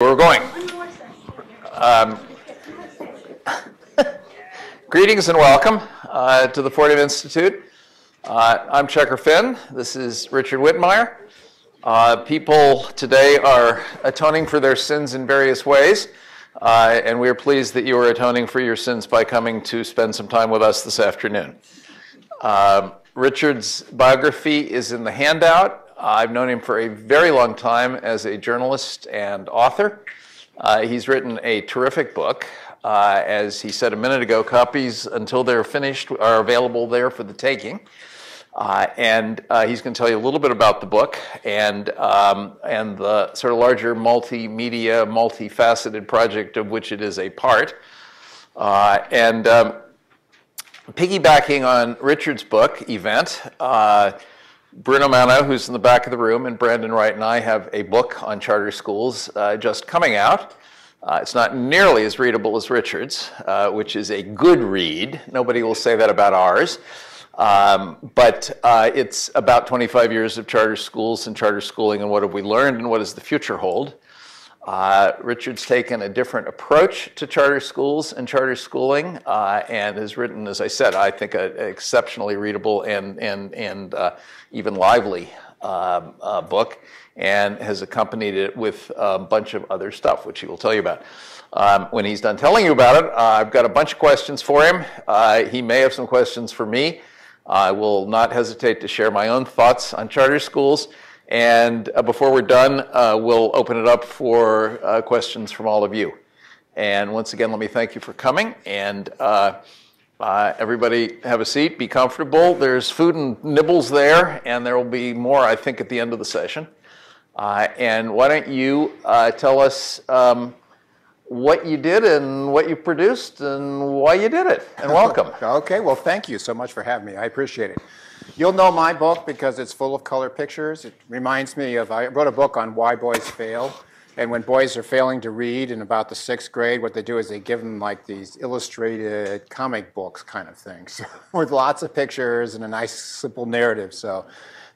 We're going. Greetings and welcome to the Fordham Institute. I'm Checker Finn. This is Richard Whitmire. People today are atoning for their sins in various ways, and we are pleased that you are atoning for your sins by coming to spend some time with us this afternoon. Richard's biography is in the handout. I've known him for a very long time as a journalist and author. He's written a terrific book. As he said a minute ago, copies until they're finished are available there for the taking. And he's going to tell you a little bit about the book and the sort of larger multimedia, multifaceted project of which it is a part. Piggybacking on Richard's book, Event, Bruno Mano, who's in the back of the room, and Brandon Wright and I have a book on charter schools just coming out. It's not nearly as readable as Richard's, which is a good read. Nobody will say that about ours. But it's about 25 years of charter schools and charter schooling and what have we learned and what does the future hold. Richard's taken a different approach to charter schools and charter schooling and has written, as I said, I think an exceptionally readable and even lively book, and has accompanied it with a bunch of other stuff, which he will tell you about. When he's done telling you about it, I've got a bunch of questions for him. He may have some questions for me. I will not hesitate to share my own thoughts on charter schools. And before we're done, we'll open it up for questions from all of you. And once again, let me thank you for coming. And everybody have a seat, be comfortable. There's food and nibbles there, and there will be more, I think, at the end of the session. And why don't you tell us what you did and what you produced and why you did it. And welcome. Okay, well, thank you so much for having me. I appreciate it. You'll know my book because it's full of color pictures. It reminds me of, I wrote a book on why boys fail. And when boys are failing to read in about the 6th grade, what they do is they give them like these illustrated comic books kind of things with lots of pictures and a nice simple narrative. So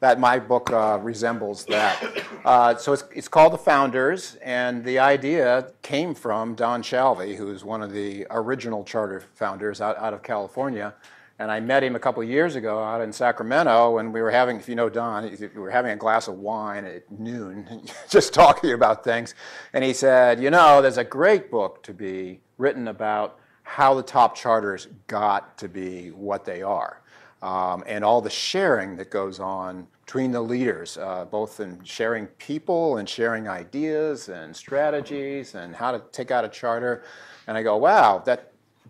that my book resembles that. So it's called The Founders, and the idea came from Don Shalvey, who's one of the original charter founders out of California. And I met him a couple of years ago out in Sacramento, and we were having, if you know Don, we were having a glass of wine at noon, just talking about things. And he said, you know, there's a great book to be written about how the top charters got to be what they are. And all the sharing that goes on between the leaders, both in sharing people and sharing ideas and strategies and how to take out a charter. And I go, wow,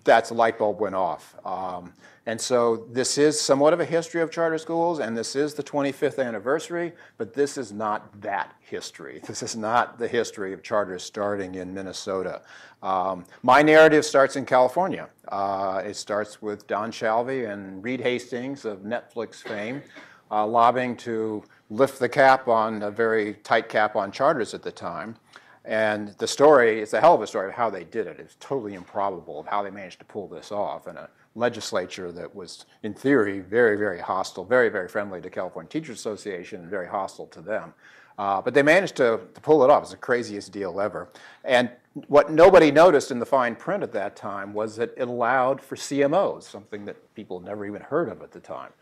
that's a light bulb went off. And so this is somewhat of a history of charter schools, and this is the 25th anniversary, but this is not that history. This is not the history of charters starting in Minnesota. My narrative starts in California. It starts with Don Shalvey and Reed Hastings of Netflix fame, lobbying to lift the cap on a very tight cap on charters at the time. And the story, it's a hell of a story of how they did it. It's totally improbable of how they managed to pull this off in a legislature that was, in theory, very, very hostile, very, very friendly to California Teachers Association and very hostile to them. But they managed to pull it off. It's the craziest deal ever. And what nobody noticed in the fine print at that time was that it allowed for CMOs, something that people never even heard of at the time.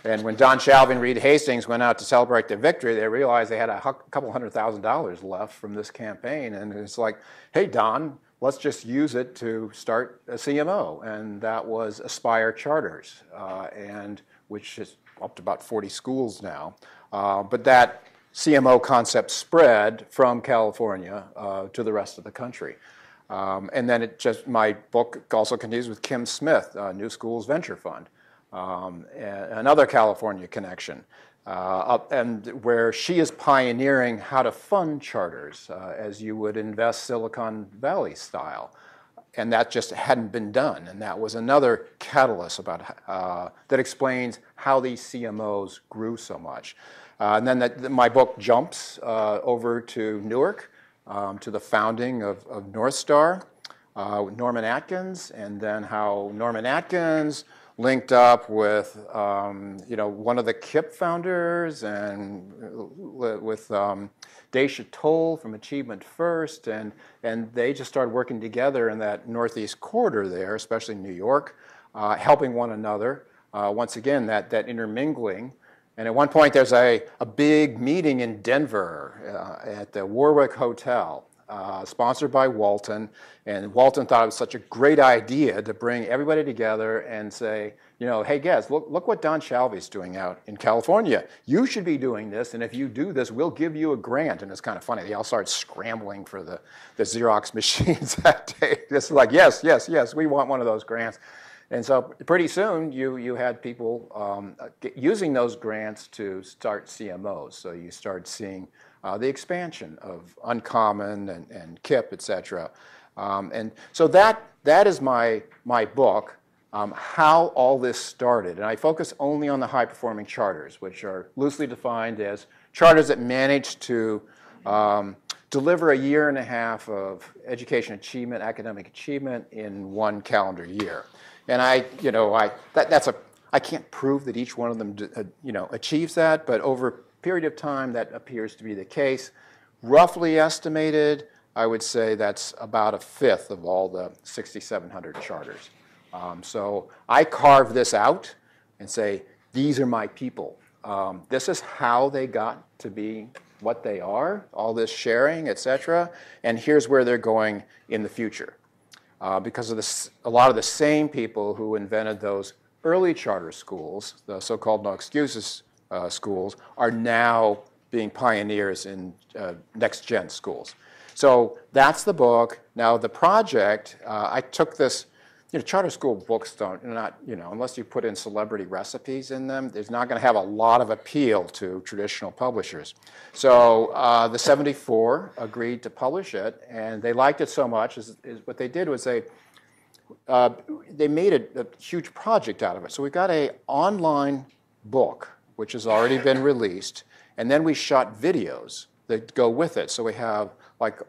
And when Don Shalvey and Reed Hastings went out to celebrate their victory, they realized they had a couple $100,000 left from this campaign. And it's like, hey, Don, let's just use it to start a CMO. And that was Aspire Charters, and which is up to about 40 schools now. But that CMO concept spread from California to the rest of the country. And then my book also continues with Kim Smith, New Schools Venture Fund. Another California connection, and where she is pioneering how to fund charters as you would invest Silicon Valley style. And that just hadn't been done. And that was another catalyst about that explains how these CMOs grew so much. And then my book jumps over to Newark, to the founding of North Star with Norman Atkins, and then how Norman Atkins linked up with one of the KIP founders and with Daisha Toll from Achievement First, and they just started working together in that Northeast corridor there, especially New York, helping one another. Once again, that intermingling. And at one point, there's a big meeting in Denver at the Warwick Hotel, sponsored by Walton. And Walton thought it was such a great idea to bring everybody together and say, hey guys, look what Don Shalvey's doing out in California. You should be doing this, and if you do this, we'll give you a grant. And it's kind of funny. They all started scrambling for the Xerox machines that day. It's like, yes, we want one of those grants. And so pretty soon you had people using those grants to start CMOs. So you start seeing the expansion of Uncommon and KIP, et cetera. And so that is my book, how all this started. And I focus only on the high-performing charters, which are loosely defined as charters that manage to deliver a year and a half of education achievement, academic achievement in one calendar year. And I can't prove that each one of them achieves that, but over a period of time that appears to be the case. Roughly estimated, I would say that's about a fifth of all the 6,700 charters. So I carve this out and say, these are my people. This is how they got to be what they are, all this sharing, et cetera, and here's where they're going in the future. Because of a lot of the same people who invented those early charter schools, the so-called no excuses schools, are now being pioneers in next-gen schools. So that's the book. Now the project, I took this, charter school books unless you put in celebrity recipes in them, there's not going to have a lot of appeal to traditional publishers. So the 74 agreed to publish it, and they liked it so much, what they did was they made a huge project out of it. So we got an online book, which has already been released, and then we shot videos that go with it. So we have like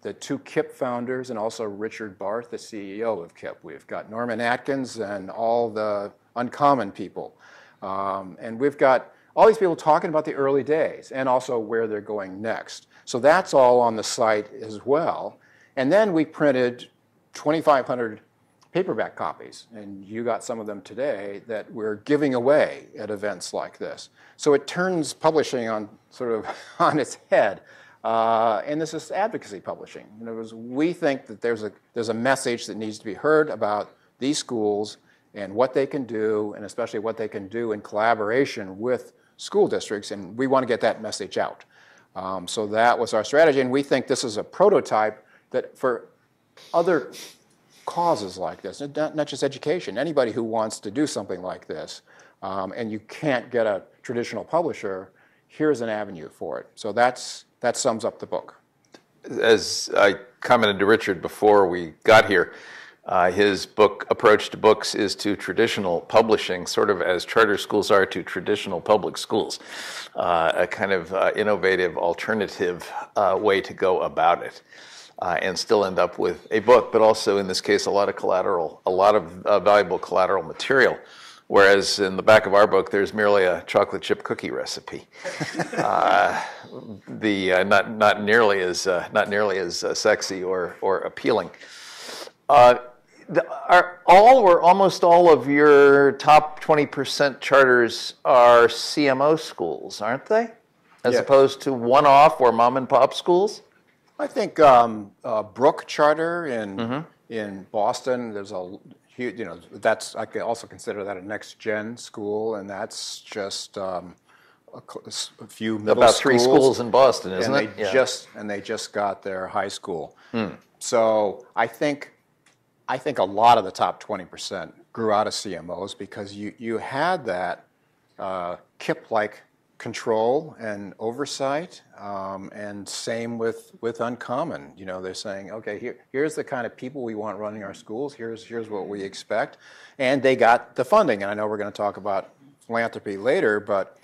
the two KIP founders and also Richard Barth, the CEO of KIP. We've got Norman Atkins and all the Uncommon people. And we've got all these people talking about the early days and also where they're going next. So that's all on the site as well. And then we printed 2,500 paperback copies, and you got some of them today that we're giving away at events like this. So it turns publishing on on its head. And this is advocacy publishing. We think that there's a message that needs to be heard about these schools and what they can do, and especially what they can do in collaboration with school districts, and we want to get that message out. So that was our strategy, and we think this is a prototype that for other causes like this, not just education, anybody who wants to do something like this, and you can't get a traditional publisher, here's an avenue for it. So that sums up the book. As I commented to Richard before we got here, his book approach to books is to traditional publishing, sort of as charter schools are to traditional public schools, a kind of innovative, alternative way to go about it, and still end up with a book, but also in this case a lot of collateral, a lot of valuable collateral material. Whereas in the back of our book, there's merely a chocolate chip cookie recipe, not nearly as sexy or appealing. Are all or almost all of your top 20% charters are CMO schools, aren't they? As opposed to one-off or mom-and-pop schools? I think Brook Charter in Boston, there's a that's, I can also consider that a next-gen school, and that's just a few middle About schools. 3 schools in Boston, isn't and it? They just got their high school. So I think a lot of the top 20% grew out of CMOs because you had that KIP-like control and oversight, and same with Uncommon. They're saying, okay, here's the kind of people we want running our schools. Here's what we expect, and they got the funding. And I know we're going to talk about philanthropy later, but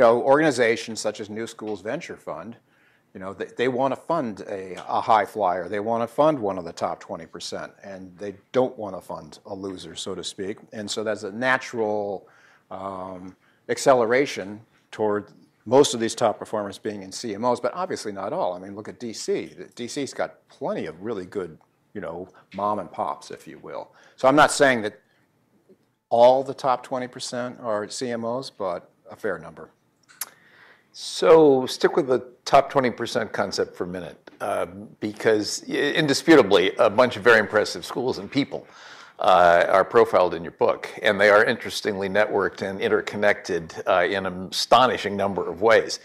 organizations such as New Schools Venture Fund, They want to fund a high flyer. They want to fund one of the top 20%, and they don't want to fund a loser, so to speak. And so that's a natural acceleration toward most of these top performers being in CMOs, but obviously not all. I mean, look at DC. DC's got plenty of really good, mom and pops, if you will. So I'm not saying that all the top 20% are CMOs, but a fair number. So stick with the top 20% concept for a minute, because indisputably a bunch of very impressive schools and people are profiled in your book, and they are interestingly networked and interconnected in an astonishing number of ways.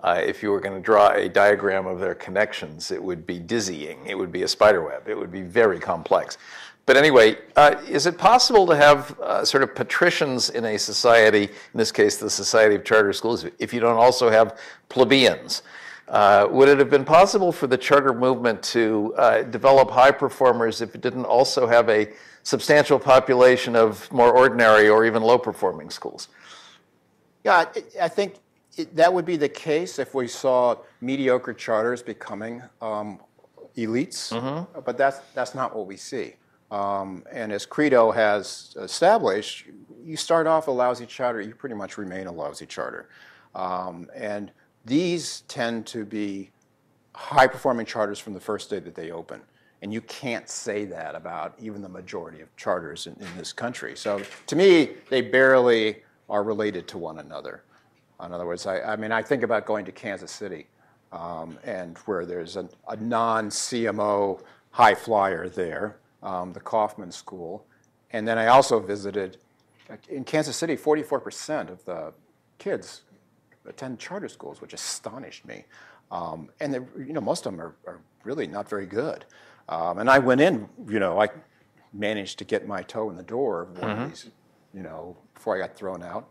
If you were going to draw a diagram of their connections, it would be dizzying. It would be a spider web. It would be very complex. But anyway, is it possible to have sort of patricians in a society, in this case the Society of Charter Schools, if you don't also have plebeians? Would it have been possible for the charter movement to develop high performers if it didn't also have a substantial population of more ordinary or even low-performing schools? Yeah, I think that would be the case if we saw mediocre charters becoming elites, but that's not what we see. And as Credo has established, you start off a lousy charter, you pretty much remain a lousy charter. And these tend to be high-performing charters from the first day that they open. And you can't say that about even the majority of charters in this country. So to me, they barely are related to one another. In other words, I think about going to Kansas City and where there's a non-CMO high flyer there, the Kaufman School. And then I also visited, in Kansas City, 44% of the kids attend charter schools, which astonished me. And most of them are really not very good. And I went in, I managed to get my toe in the door of one of these, before I got thrown out.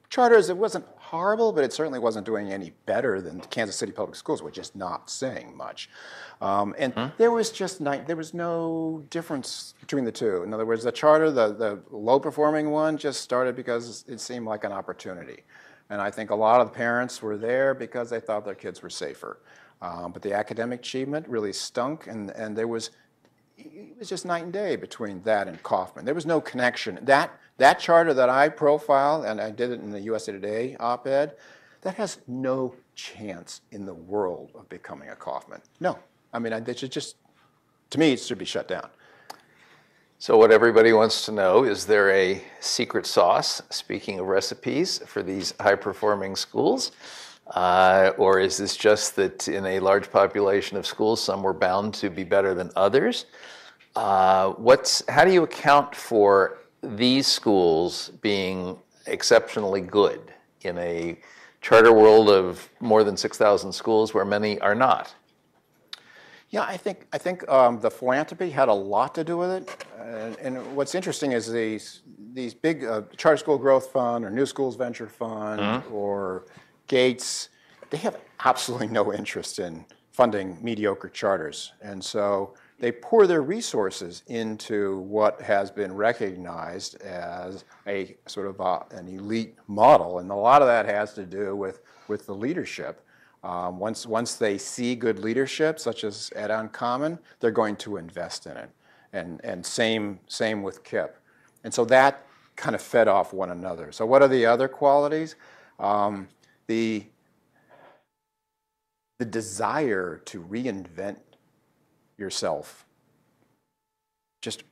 Charters, it wasn't horrible, but it certainly wasn't doing any better than Kansas City Public Schools, which is not saying much. And there was there was no difference between the two. In other words, the charter, the low-performing one, just started because it seemed like an opportunity. And I think a lot of the parents were there because they thought their kids were safer. But the academic achievement really stunk, and it was just night and day between that and Kaufman. There was no connection. That charter that I profile, and I did it in the USA Today op-ed, that has no chance in the world of becoming a Kaufman. No. I mean, it should just, to me, it should be shut down. So what everybody wants to know, is there a secret sauce, speaking of recipes, for these high-performing schools? Or is this just that in a large population of schools, some were bound to be better than others? How do you account for these schools being exceptionally good in a charter world of more than 6,000 schools where many are not? Yeah, I think the philanthropy had a lot to do with it. And what's interesting is these big Charter School Growth Fund or New Schools Venture Fund or Gates, they have absolutely no interest in funding mediocre charters. And so they pour their resources into what has been recognized as a sort of an elite model. And a lot of that has to do with the leadership. Once they see good leadership, such as at Uncommon, they're going to invest in it. And same with KIPP. And so that kind of fed off one another. So what are the other qualities? The desire to reinvent yourself, just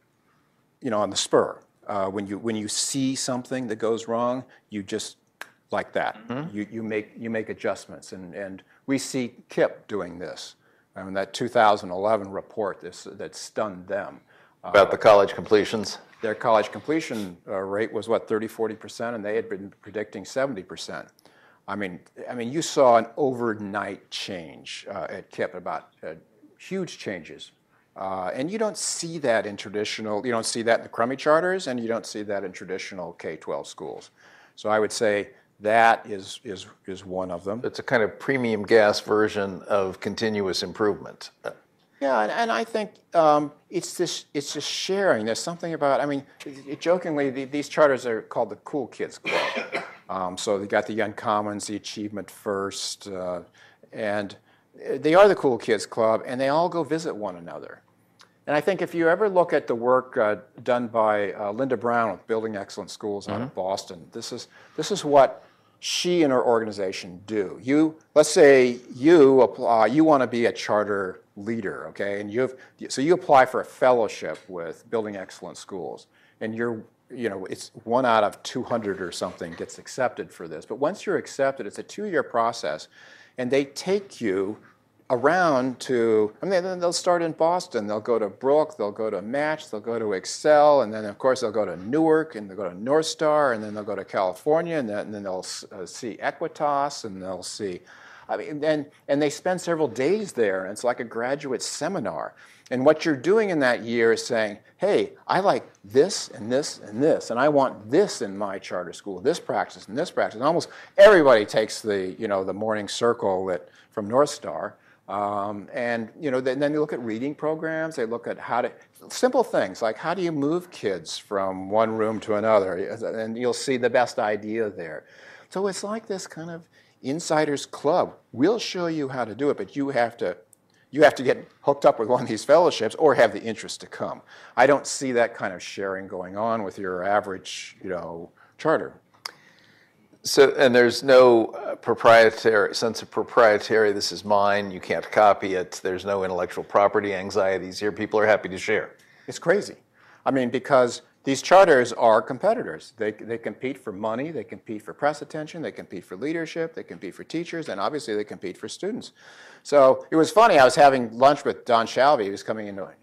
on the spur. When you see something that goes wrong, you just like that. You make adjustments, and we see KIPP doing this. I mean, that 2011 report that stunned them about the college completions. Their college completion rate was 30-40%, and they had been predicting 70%. I mean, you saw an overnight change at KIPP, about huge changes. And you don't see that in traditional, you don't see that in the crummy charters, and you don't see that in traditional K-12 schools. So I would say that is one of them. It's a kind of premium gas version of continuous improvement. Yeah, and I think it's just sharing. There's something about, jokingly, these charters are called the Cool Kids Club. So they got the uncommons, the achievement first, and they are the cool kids club, and they all go visit one another. And I think if you ever look at the work done by Linda Brown with Building Excellent Schools out of Boston, this is what she and her organization do. Let's say you want to be a charter leader, okay, and so you apply for a fellowship with Building Excellent Schools, and it's 1 out of 200 or something gets accepted for this. But once you're accepted, it's a 2-year process, and they take you around to, they'll start in Boston, they'll go to Brook, they'll go to Match, they'll go to Excel, and then of course they'll go to Newark, and they'll go to North Star, and then they'll go to California, and then they'll see Equitas, and they'll see, and they spend several days there, and it's like a graduate seminar. And what you're doing in that year is saying, hey, I like this and this and this, and I want this in my charter school, this practice and this practice. And almost everybody takes the morning circle from North Star. Then you look at reading programs. They look at simple things like how do you move kids from one room to another, and you'll see the best idea there. So it's like this kind of insider's club. We'll show you how to do it, but you have to get hooked up with one of these fellowships or have the interest to come. I don't see that kind of sharing going on with your average, charter. So, and there's no sense of proprietary, this is mine, you can't copy it, there's no intellectual property anxieties here, people are happy to share. It's crazy. Because these charters are competitors. They compete for money, they compete for press attention, they compete for leadership, they compete for teachers, and obviously they compete for students. So it was funny, I was having lunch with Don Shalvey,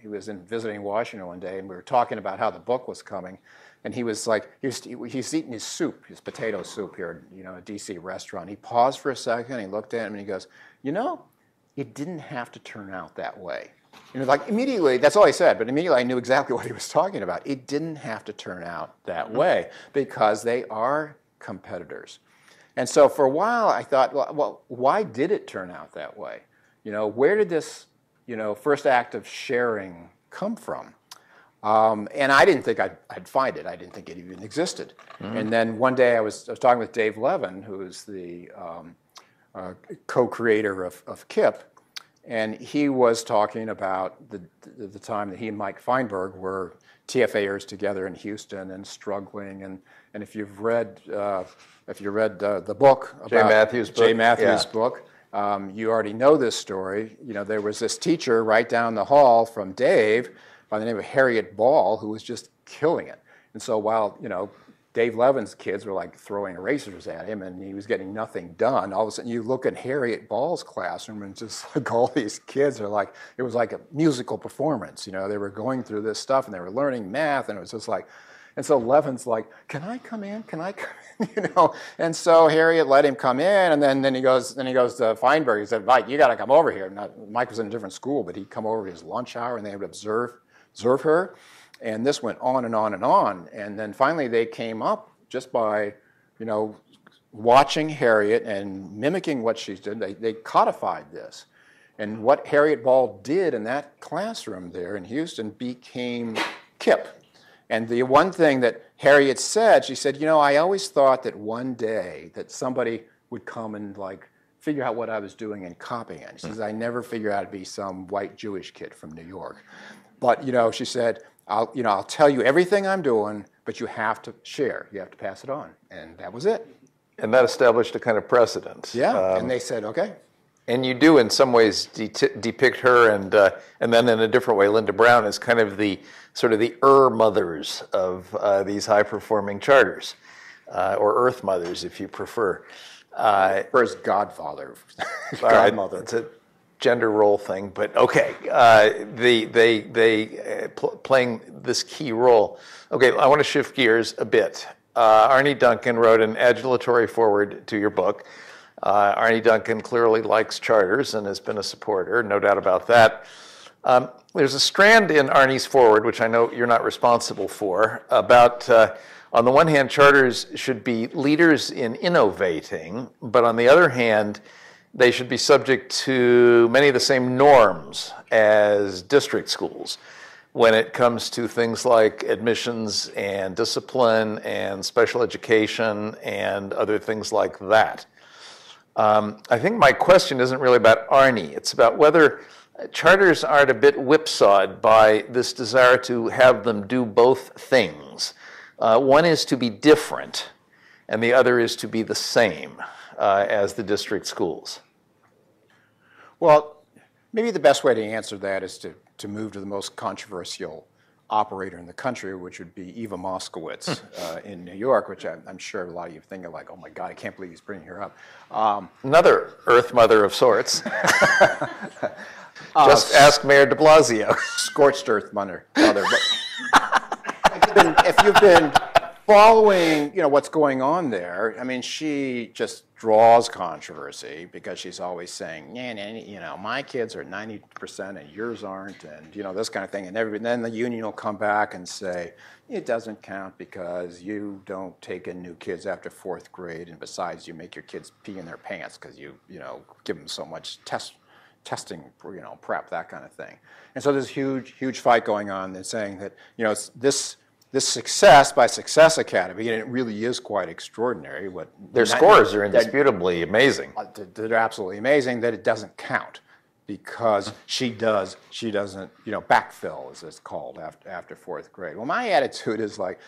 he was visiting Washington one day, and we were talking about how the book was coming. And he was like, he's eating his soup, his potato soup here, a DC restaurant. He paused for a second, he looked at him, and he goes, it didn't have to turn out that way. Immediately, that's all he said, but immediately I knew exactly what he was talking about. It didn't have to turn out that way because they are competitors. And so for a while, I thought, well, why did it turn out that way? Where did this, first act of sharing come from? And I didn't think I'd find it. I didn't think it even existed. And then one day I was talking with Dave Levin, who is the co-creator of KIPP, and he was talking about the time that he and Mike Feinberg were TFAers together in Houston and struggling. And if you've read the book about Jay Matthews' book, you already know this story. There was this teacher right down the hall from Dave by the name of Harriet Ball, who was just killing it. And so while, Dave Levin's kids were like throwing erasers at him and he was getting nothing done, all of a sudden you look at Harriet Ball's classroom and just like all these kids are like, it was like a musical performance. They were going through this stuff and they were learning math, and it was just like, and so Levin's like, can I come in? Can I come in? And so Harriet let him come in, and then he goes to Feinberg. He said, Mike, you got to come over here. Now, Mike was in a different school, but he'd come over at his lunch hour and they would observe her, and this went on and on and on. And then finally they came up just by, watching Harriet and mimicking what she did. They codified this. And what Harriet Ball did in that classroom there in Houston became KIPP. And the one thing that Harriet said, she said, I always thought that one day that somebody would come and figure out what I was doing and copying it. She says, I never figured out to be some white Jewish kid from New York. But, she said, I'll tell you everything I'm doing, but you have to share. You have to pass it on. And that was it. And that established a kind of precedent. Yeah, and they said, okay. And you do, in some ways, depict her, and then in a different way, Linda Brown is kind of the sort of the mothers of these high-performing charters, or Earth mothers, if you prefer. First godfather, godmother. It's a gender role thing, but okay. Playing this key role. Okay, I want to shift gears a bit. Arnie Duncan wrote an adulatory foreword to your book. Arnie Duncan clearly likes charters and has been a supporter, no doubt about that. There's a strand in Arnie's foreword, which I know you're not responsible for, about, on the one hand, charters should be leaders in innovating, but on the other hand, they should be subject to many of the same norms as district schools. when it comes to things like admissions and discipline and special education and other things like that. I think my question isn't really about Arnie. It's about whether charters aren't a bit whipsawed by this desire to have them do both things. One is to be different, and the other is to be the same as the district schools. Well, maybe the best way to answer that is to move to the most controversial operator in the country, which would be Eva Moskowitz in New York, which I'm sure a lot of you are thinking like, oh my God, I can't believe he's bringing her up. Another Earth Mother of sorts. Just ask Mayor de Blasio. Scorched Earth Mother. But if you've been following, what's going on there, I mean, she just draws controversy because she's always saying, my kids are 90% and yours aren't, and this kind of thing. And then the union will come back and say, it doesn't count because you don't take in new kids after 4th grade, and besides, you make your kids pee in their pants because you give them so much testing, prep, that kind of thing. And so there's a huge fight going on that's saying that, this success by Success Academy, and it really is quite extraordinary. Their scores are indisputably amazing. They're absolutely amazing, that it doesn't count because she doesn't, backfill, as it's called, after 4th grade. Well, my attitude is like,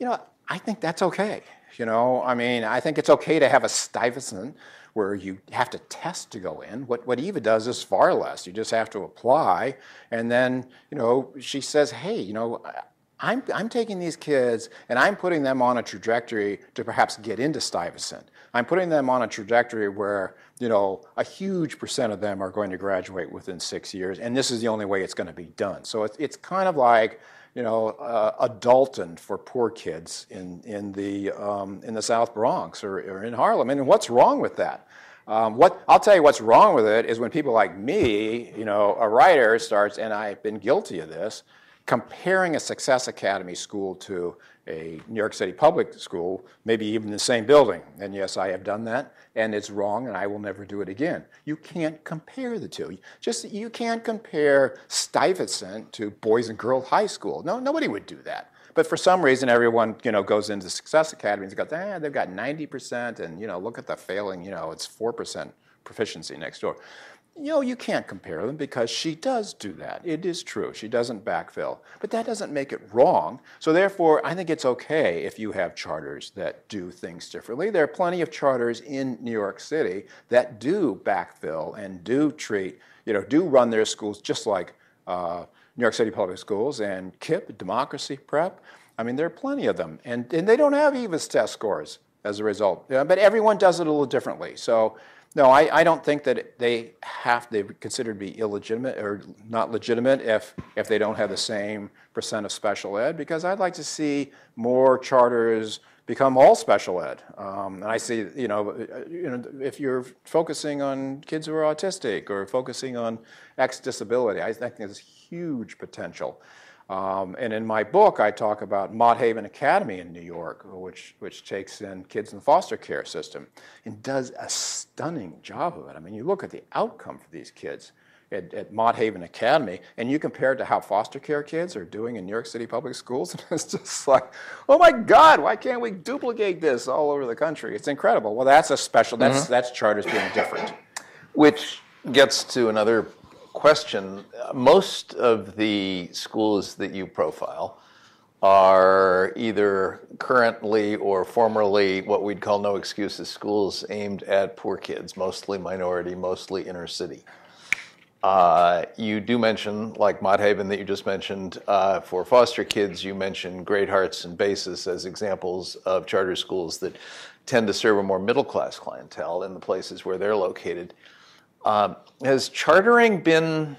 I think that's okay. I think it's okay to have a Stuyvesant where you have to test to go in. What Eva does is far less. You just have to apply, and then, she says, hey, I'm taking these kids and I'm putting them on a trajectory to perhaps get into Stuyvesant. I'm putting them on a trajectory where, a huge percent of them are going to graduate within 6 years, and this is the only way it's going to be done. So it's kind of like, a Dalton for poor kids in the South Bronx or in Harlem. And what's wrong with that? I'll tell you what's wrong with it is when people like me, a writer, starts, and I've been guilty of this, comparing a Success Academy school to a New York City public school, maybe even the same building. And yes, I have done that, and it's wrong, and I will never do it again. You can't compare the two. You can't compare Stuyvesant to Boys and Girls High School. No, nobody would do that. But for some reason, everyone goes into Success Academies and goes, they've got 90%, and look at the failing, it's 4% proficiency next door. You can't compare them because she does do that. It is true. She doesn't backfill. But that doesn't make it wrong. So therefore, I think it's okay if you have charters that do things differently. There are plenty of charters in New York City that do backfill and do treat, do run their schools just like New York City public schools and KIPP, Democracy Prep. I mean, there are plenty of them. And they don't have EVA's test scores as a result. But everyone does it a little differently. So no, I don't think that they're considered to be illegitimate or not legitimate if they don't have the same percent of special ed, because I'd like to see more charters become all special ed. And I see, if you're focusing on kids who are autistic or focusing on X disability, I think there's huge potential. And in my book, I talk about Mott Haven Academy in New York, which takes in kids in the foster care system and does a stunning job of it. I mean, you look at the outcome for these kids at Mott Haven Academy, and you compare it to how foster care kids are doing in New York City public schools, and it's just like, oh my God, why can't we duplicate this all over the country? It's incredible. Well, that's that's charters being different. Which gets to another question. Most of the schools that you profile are either currently or formerly what we'd call no excuses schools aimed at poor kids, mostly minority, mostly inner city. You do mention, like Mott Haven that you just mentioned, for foster kids, you mentioned Great Hearts and Basis as examples of charter schools that tend to serve a more middle-class clientele in the places where they're located. Has chartering been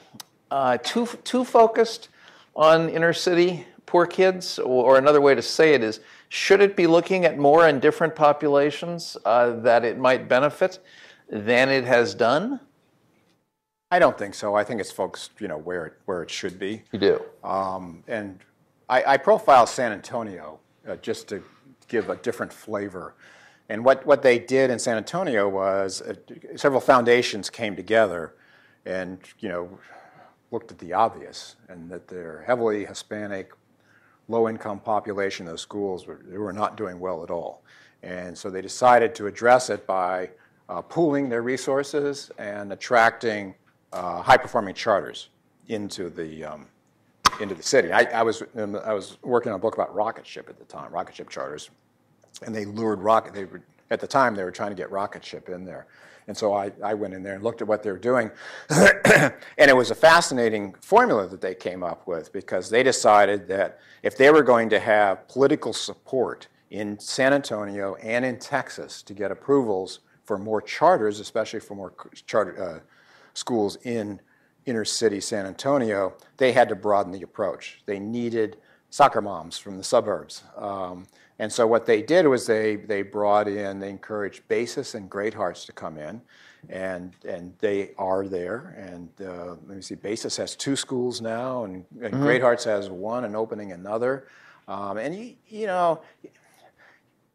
too focused on inner city poor kids? Or another way to say it is, should it be looking at more and different populations that it might benefit than it has done? I don't think so. I think it's focused, where it should be. You do. And I profile San Antonio just to give a different flavor. And what they did in San Antonio was several foundations came together, and looked at the obvious, and that their heavily Hispanic, low-income population, those schools, they were not doing well at all. And so they decided to address it by pooling their resources and attracting high-performing charters into the city. I was working on a book about rocket ship at the time, rocket ship charters, and they lured at the time they were trying to get rocket ship in there. And so I went in there and looked at what they were doing. And it was a fascinating formula that they came up with, because they decided that if they were going to have political support in San Antonio and in Texas to get approvals for more charters, especially for more charter schools in inner city San Antonio, they had to broaden the approach. They needed soccer moms from the suburbs. And so what they did was they encouraged Basis and Great Hearts to come in, and they are there. And let me see, Basis has 2 schools now, and Great Hearts has 1 and opening another. And you know,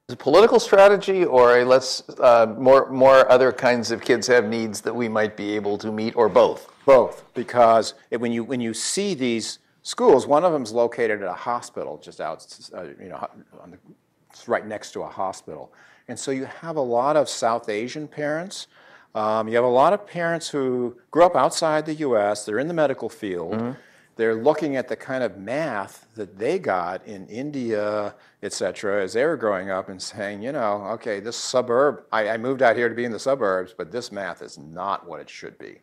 is it political strategy, or more other kinds of kids have needs that we might be able to meet, or both? Both, because when you see these schools, one of them is located at a hospital just out, it's right next to a hospital. And so you have a lot of South Asian parents. You have a lot of parents who grew up outside the U.S., they're in the medical field. They're looking at the kind of math that they got in India, et cetera, as they were growing up, and saying, you know, okay, this suburb, I moved out here to be in the suburbs, but this math is not what it should be.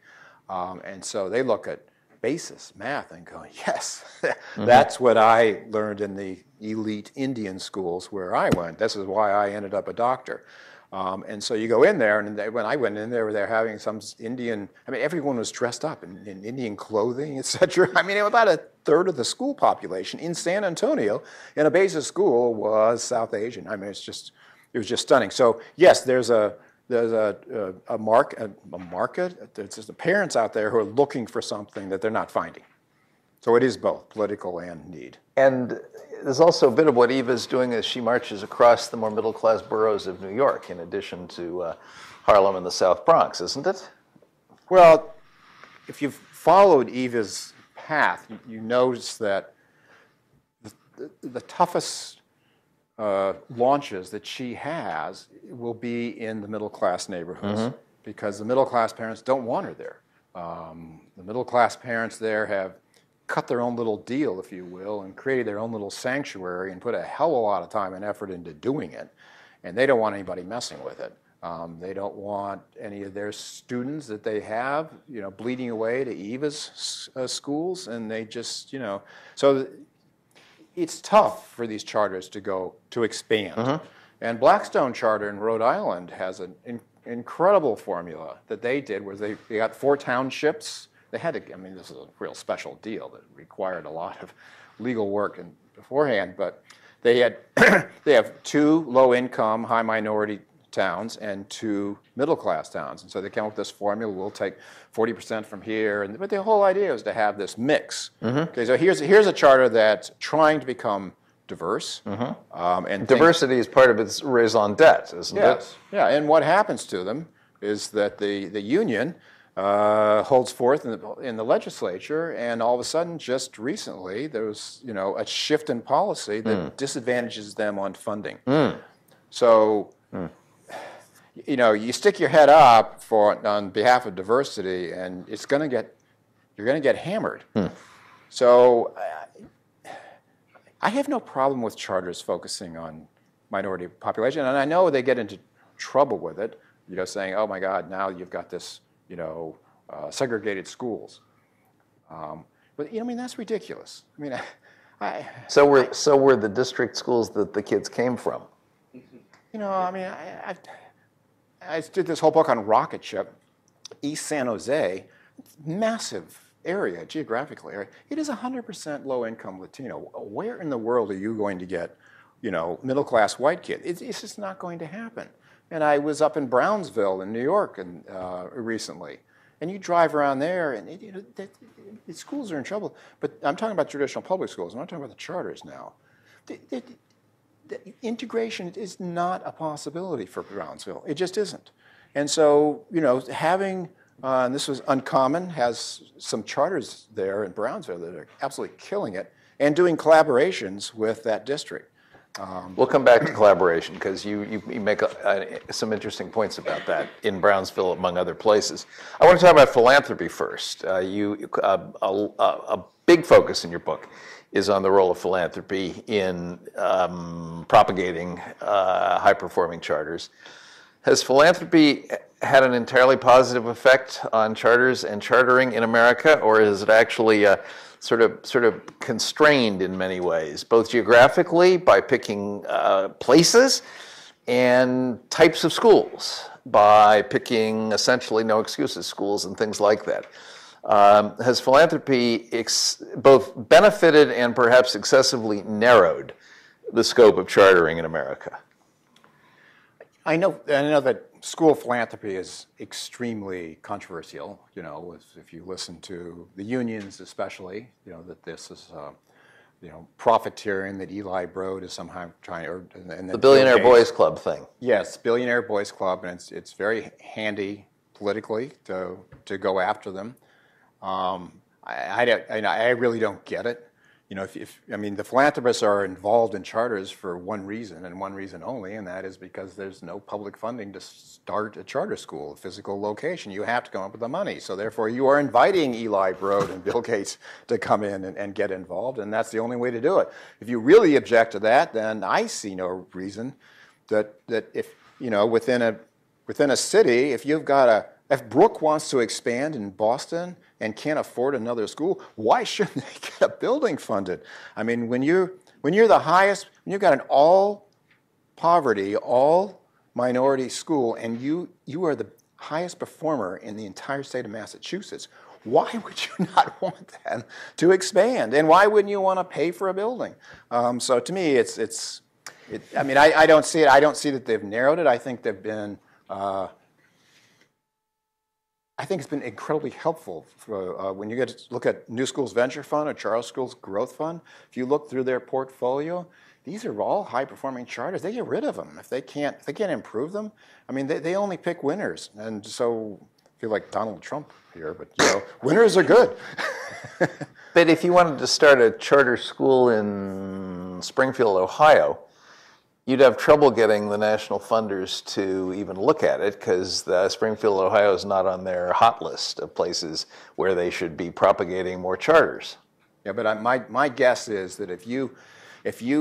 And so they look at Basis math and go, yes, that's what I learned in the elite Indian schools where I went. This is why I ended up a doctor. And so you go in there, and when I went in there, they're having some Indian, I mean, everyone was dressed up in Indian clothing, et cetera. I mean, about a third of the school population in San Antonio in a Basis school was South Asian. I mean, it was just stunning. So yes, there's a market. There's just the parents out there who are looking for something that they're not finding. So it is both political and need. And there's also a bit of what Eva's doing as she marches across the more middle-class boroughs of New York, in addition to Harlem and the South Bronx, isn't it? Well, if you've followed Eva's path, you notice that the toughest launches that she has will be in the middle-class neighborhoods, because the middle-class parents don't want her there. The middle-class parents there have cut their own little deal, if you will, and created their own little sanctuary and put a hell of a lot of time and effort into doing it, and they don't want anybody messing with it. They don't want any of their students that they have, you know, bleeding away to Eva's schools, and they just, you know, so it's tough for these charters to expand. And Blackstone Charter in Rhode Island has an incredible formula that they did, where they got 4 townships. They had to, I mean, this is a real special deal that required a lot of legal work beforehand, but they have 2 low-income, high-minority towns and 2 middle-class towns. And so they came up with this formula: we'll take 40% from here. But the whole idea is to have this mix. Okay, so here's a charter that's trying to become diverse. And diversity is part of its raison d'etre, isn't it? Yeah, and what happens to them is that the union holds forth in the legislature, and all of a sudden, just recently, there was, you know, a shift in policy that disadvantages them on funding. So, you know, you stick your head up on behalf of diversity, and you're going to get hammered. So, I have no problem with charters focusing on minority population, and I know they get into trouble with it. You know, saying, "Oh my God, now you've got this, you know, segregated schools." But you know, I mean, that's ridiculous. I mean, So were the district schools that the kids came from. You know, I mean, I did this whole book on rocket ship. East San Jose, massive area, geographical area. It is 100% low-income Latino. Where in the world are you going to get, you know, middle-class white kid? It's just not going to happen. And I was up in Brownsville in New York recently, and you drive around there, and the schools are in trouble. But I'm talking about traditional public schools. I'm not talking about the charters now. The integration is not a possibility for Brownsville. It just isn't. And so, you know, having And this was Uncommon, has some charters there in Brownsville that are absolutely killing it and doing collaborations with that district. We'll come back to collaboration because you make some interesting points about that in Brownsville, among other places. I want to talk about philanthropy first. A big focus in your book is on the role of philanthropy in propagating high-performing charters. Has philanthropy had an entirely positive effect on charters and chartering in America, or is it actually sort of constrained in many ways, both geographically by picking places and types of schools by picking essentially no excuses schools and things like that? Has philanthropy both benefited and perhaps excessively narrowed the scope of chartering in America? I know that school philanthropy is extremely controversial. You know, if you listen to the unions, especially, you know that this is, profiteering. That Eli Broad is somehow trying, and the Billionaire Boys Club thing. Yes, Billionaire Boys Club, and it's very handy politically to go after them. I really don't get it. You know, the philanthropists are involved in charters for one reason and one reason only, and that is because there's no public funding to start a charter school, a physical location. You have to come up with the money. So therefore, you are inviting Eli Broad and Bill Gates to come in and get involved, and that's the only way to do it. If you really object to that, then I see no reason that if, within a city, if Brook wants to expand in Boston and can't afford another school, why shouldn't they get a building funded? I mean, when you're the highest, when you've got an all poverty, all minority school, and you are the highest performer in the entire state of Massachusetts, why would you not want them to expand? And why wouldn't you want to pay for a building? So to me, I don't see it. I don't see that they've narrowed it. I think they've been. I think it's been incredibly helpful for, when you get to look at New Schools Venture Fund or Charles Schools Growth Fund. If you look through their portfolio, these are all high-performing charters. They get rid of them if they can't improve them. I mean, they only pick winners, and so I feel like Donald Trump here, but winners are good. But if you wanted to start a charter school in Springfield, Ohio, you'd have trouble getting the national funders to even look at it because Springfield, Ohio is not on their hot list of places where they should be propagating more charters. Yeah, but my guess is that if you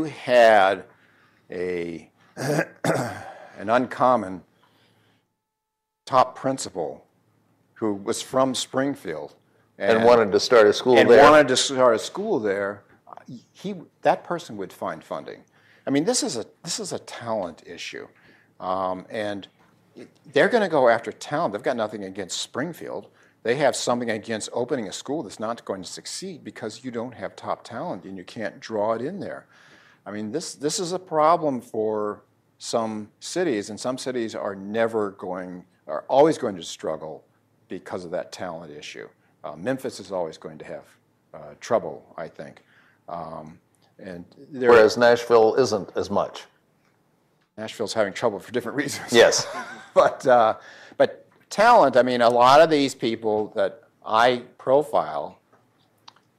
had an Uncommon top principal who was from Springfield and wanted to start a school there, that person would find funding. I mean, this is a talent issue, and they're going to go after talent. They've got nothing against Springfield. They have something against opening a school that's not going to succeed because you don't have top talent and you can't draw it in there. I mean, this is a problem for some cities, and some cities are always going to struggle because of that talent issue. Memphis is always going to have trouble, I think. Whereas Nashville isn't as much. Nashville's having trouble for different reasons. Yes. But talent, I mean, a lot of these people that I profile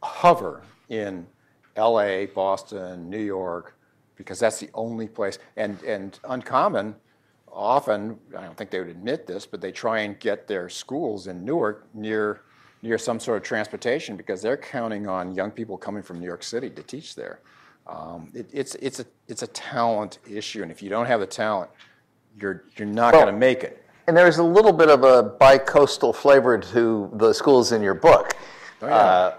hover in LA, Boston, New York, because that's the only place. And Uncommon, often, I don't think they would admit this, but they try and get their schools in Newark near some sort of transportation because they're counting on young people coming from New York City to teach there. It's a talent issue, and if you don't have the talent, you're not going to make it. And there's a little bit of a bi-coastal flavor to the schools in your book,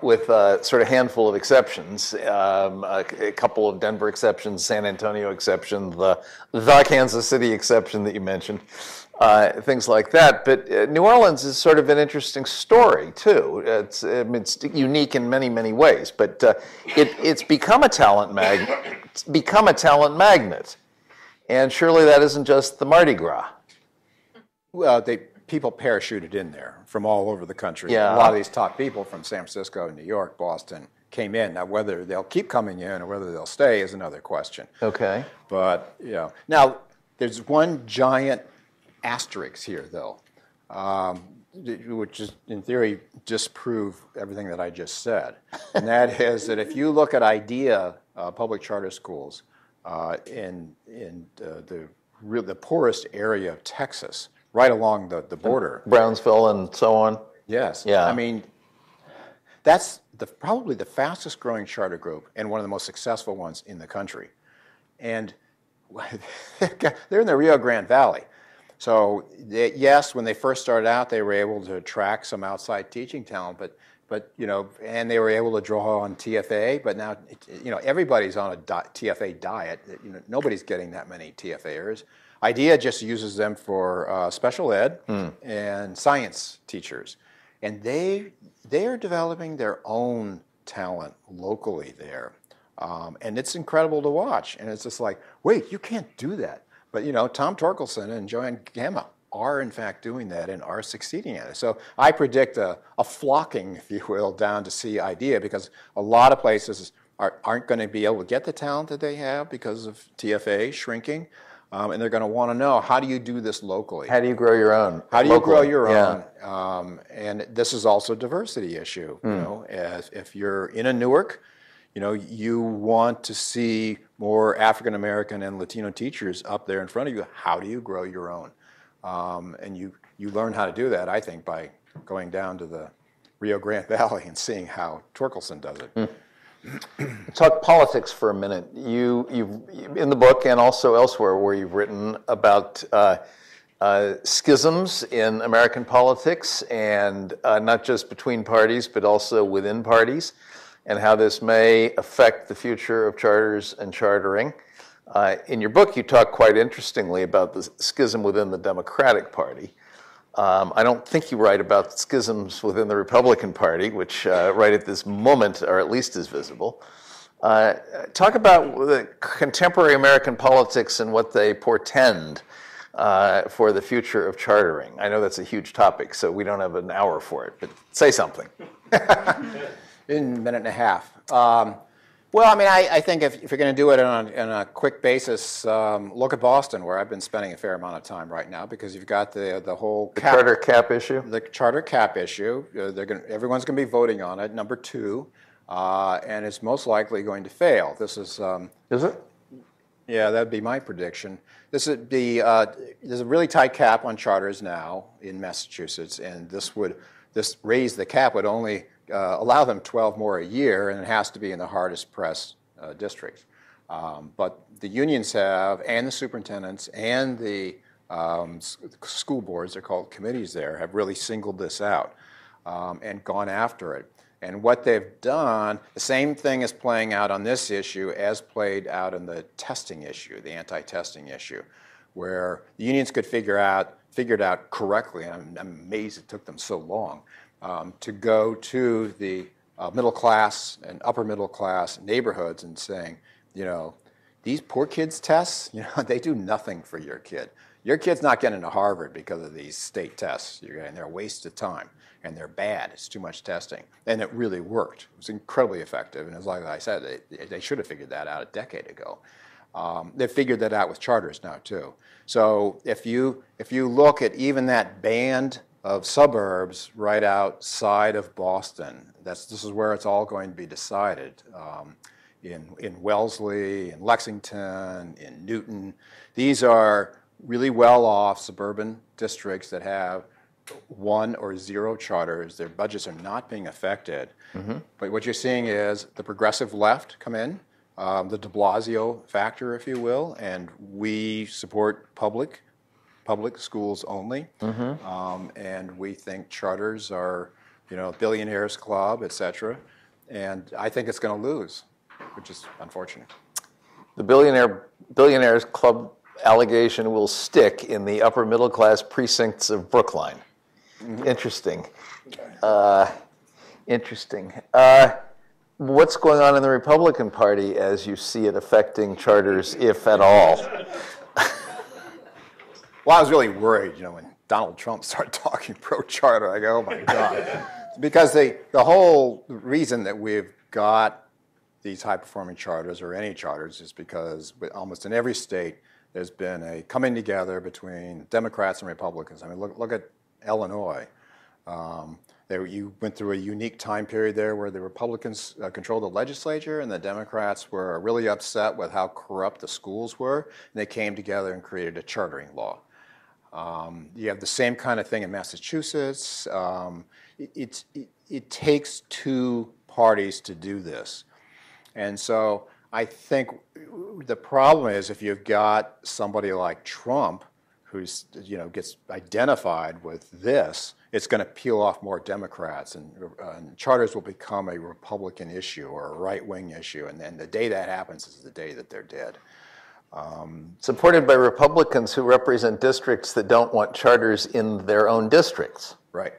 with a sort of handful of exceptions, a couple of Denver exceptions, San Antonio exception, the Kansas City exception that you mentioned. Things like that. But New Orleans is sort of an interesting story, too. It's unique in many, many ways, but it's become a talent magnet. And surely that isn't just the Mardi Gras. Well, people parachuted in there from all over the country. Yeah. A lot of these top people from San Francisco, New York, Boston came in. Now, whether they'll keep coming in or whether they'll stay is another question. Okay. But, now, there's one giant asterisk here, though. which is in theory disprove everything that I just said, and that is that if you look at IDEA public charter schools in the poorest area of Texas, right along the border, Brownsville and so on. yes, Yeah. I mean that's probably the fastest growing charter group and one of the most successful ones in the country, and they're in the Rio Grande Valley. So yes, when they first started out, they were able to attract some outside teaching talent, but and they were able to draw on TFA. But now, everybody's on a TFA diet. Nobody's getting that many TFAers. IDEA just uses them for special ed and science teachers, and they are developing their own talent locally there, and it's incredible to watch. And it's just like, wait, you can't do that. But Tom Torkelson and Joanne Gamma are in fact doing that and are succeeding at it. So I predict a flocking, if you will, down to see IDEA, because a lot of places aren't going to be able to get the talent that they have because of TFA shrinking, and they're going to want to know, how do you do this locally? How do you grow your own? How do you locally? grow your Yeah. own? And this is also a diversity issue. As if you're in a Newark, you want to see more African American and Latino teachers up there in front of you. How do you grow your own? And you learn how to do that, I think, by going down to the Rio Grande Valley and seeing how Torkelson does it. Talk politics for a minute. You've in the book and also elsewhere where you've written about schisms in American politics, and not just between parties, but also within parties, and how this may affect the future of charters and chartering. In your book, you talk quite interestingly about the schism within the Democratic Party. I don't think you write about schisms within the Republican Party, which right at this moment are at least as visible. Talk about the contemporary American politics and what they portend for the future of chartering. I know that's a huge topic, so we don't have an hour for it, but say something. In a minute and a half. Well, I mean, I think if you're going to do it on a quick basis, look at Boston, where I've been spending a fair amount of time right now, because you've got the whole charter cap issue. The charter cap issue. Everyone's going to be voting on it. Number 2, and it's most likely going to fail. This is. Is it? Yeah, that'd be my prediction. There's a really tight cap on charters now in Massachusetts, and this raise the cap would only allow them 12 more a year, and it has to be in the hardest pressed districts. But the unions have, and the superintendents, and the school boards, they're called committees there, have really singled this out and gone after it. And what they've done, the same thing is playing out on this issue as played out in the testing issue, the anti-testing issue, where the unions could figure it out correctly, and I'm amazed it took them so long, to go to the middle class and upper middle class neighborhoods and saying, these poor kids' tests, they do nothing for your kid. Your kid's not getting to Harvard because of these state tests. They're a waste of time, and they're bad. It's too much testing. And it really worked. It was incredibly effective. And as like I said, they should have figured that out a decade ago. They've figured that out with charters now, too. So if you look at even that band of suburbs right outside of Boston, this is where it's all going to be decided. In Wellesley, in Lexington, in Newton. These are really well-off suburban districts that have 1 or 0 charters. Their budgets are not being affected. Mm-hmm. But what you're seeing is the progressive left come in, the de Blasio factor, if you will, and we support public schools only. Mm-hmm. And we think charters are, billionaires club, et cetera. And I think it's going to lose, which is unfortunate. The billionaires club allegation will stick in the upper middle class precincts of Brookline. Mm-hmm. Interesting. Interesting. What's going on in the Republican Party as you see it affecting charters, if at all? Well, I was really worried, when Donald Trump started talking pro-charter. I go, oh my God. Because the whole reason that we've got these high-performing charters, or any charters, is because almost in every state there's been a coming together between Democrats and Republicans. I mean, look at Illinois. You went through a unique time period there where the Republicans controlled the legislature and the Democrats were really upset with how corrupt the schools were, and they came together and created a chartering law. You have the same kind of thing in Massachusetts. It takes two parties to do this. And so I think the problem is if you've got somebody like Trump who's, gets identified with this, it's going to peel off more Democrats, and charters will become a Republican issue or a right-wing issue, and then the day that happens is the day that they're dead. Supported by Republicans who represent districts that don't want charters in their own districts. Right.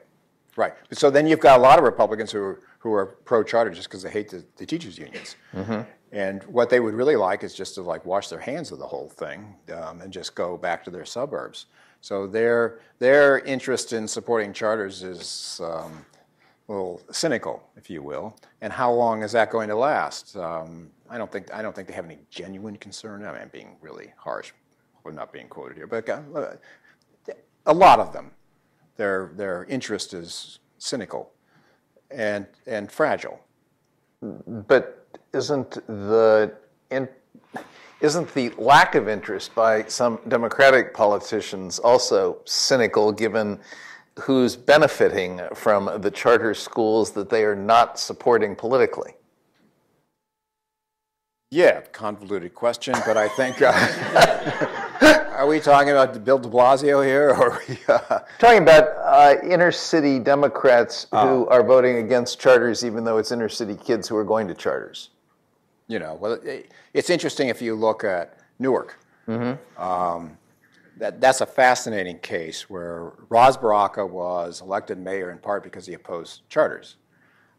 So then you've got a lot of Republicans who are pro-charter just because they hate the teachers' unions. Mm-hmm. And what they would really like is just to wash their hands of the whole thing and just go back to their suburbs. So their interest in supporting charters is a little cynical, if you will. And how long is that going to last? I don't think they have any genuine concern. I mean, I'm being really harsh. We're not being quoted here, but a lot of them, their interest is cynical and fragile. But isn't the lack of interest by some Democratic politicians also cynical, given who's benefiting from the charter schools that they are not supporting politically? Yeah, convoluted question, but I think, are we talking about Bill de Blasio here? Or are we, talking about inner city Democrats who are voting against charters, even though it's inner city kids who are going to charters? Well, it's interesting if you look at Newark. Mm-hmm. That's a fascinating case where Ras Baraka was elected mayor in part because he opposed charters.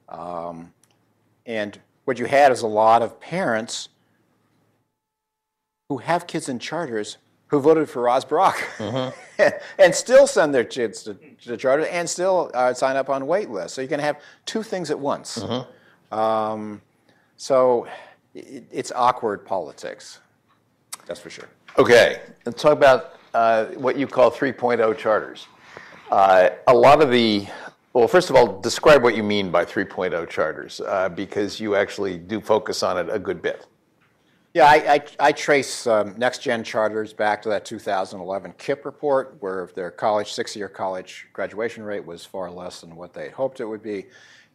And what you had is a lot of parents who have kids in charters who voted for Ras Baraka, mm-hmm. and still send their kids to charters and still sign up on wait lists. So you can have two things at once. Mm-hmm. So it's awkward politics, that's for sure. Okay, let's talk about what you call 3.0 charters. A lot of well, first of all, describe what you mean by 3.0 charters, because you actually do focus on it a good bit. Yeah, I trace next-gen charters back to that 2011 KIPP report, where their six-year college graduation rate was far less than what they hoped it would be.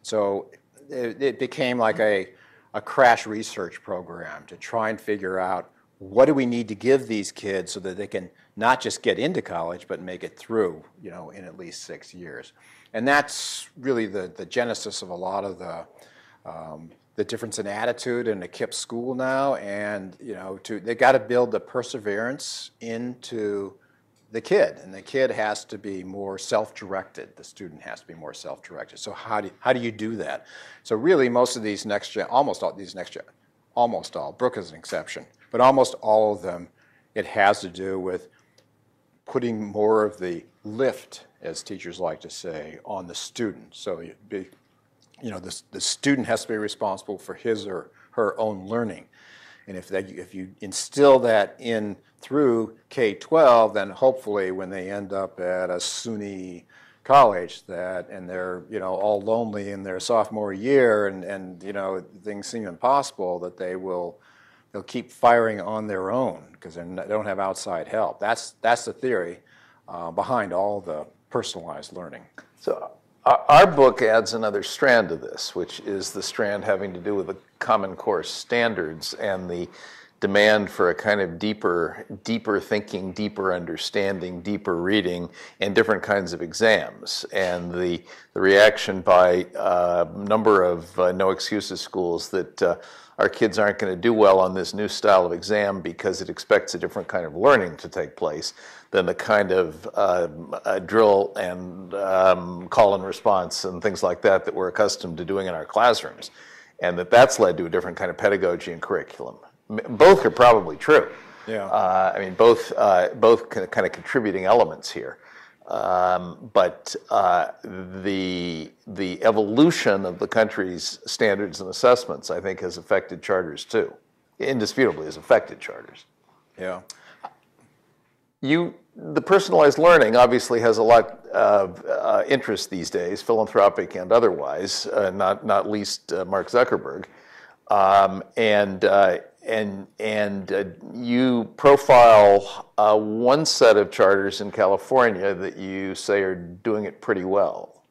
So it became like a crash research program to try and figure out what do we need to give these kids so that they can not just get into college, but make it through, in at least 6 years. And that's really the genesis of a lot of the difference in attitude in a KIPP school now. And they got to build the perseverance into the kid, and the kid has to be more self-directed. The student has to be more self-directed. So how do you do that? So really, most of these almost all, Brooke is an exception, but almost all of them, it has to do with putting more of the lift, as teachers like to say, on the student. So the student has to be responsible for his or her own learning. And if you instill that in through K-12, then hopefully when they end up at a SUNY college and they're all lonely in their sophomore year and things seem impossible, that they'll keep firing on their own because they don't have outside help. That's the theory behind all the personalized learning. So our book adds another strand to this, which is the strand having to do with the Common Core standards and the demand for a kind of deeper thinking, deeper understanding, deeper reading, and different kinds of exams. And the reaction by a number of no excuses schools that our kids aren't going to do well on this new style of exam because it expects a different kind of learning to take place than the kind of drill and call and response and things like that we're accustomed to doing in our classrooms. And that's led to a different kind of pedagogy and curriculum. Both are probably true. Yeah. Both kind of contributing elements here. But the evolution of the country's standards and assessments, I think, has affected charters too. Indisputably has affected charters. Yeah. The personalized learning obviously has a lot of interest these days, philanthropic and otherwise, not least Mark Zuckerberg. You profile one set of charters in California that you say are doing it pretty well.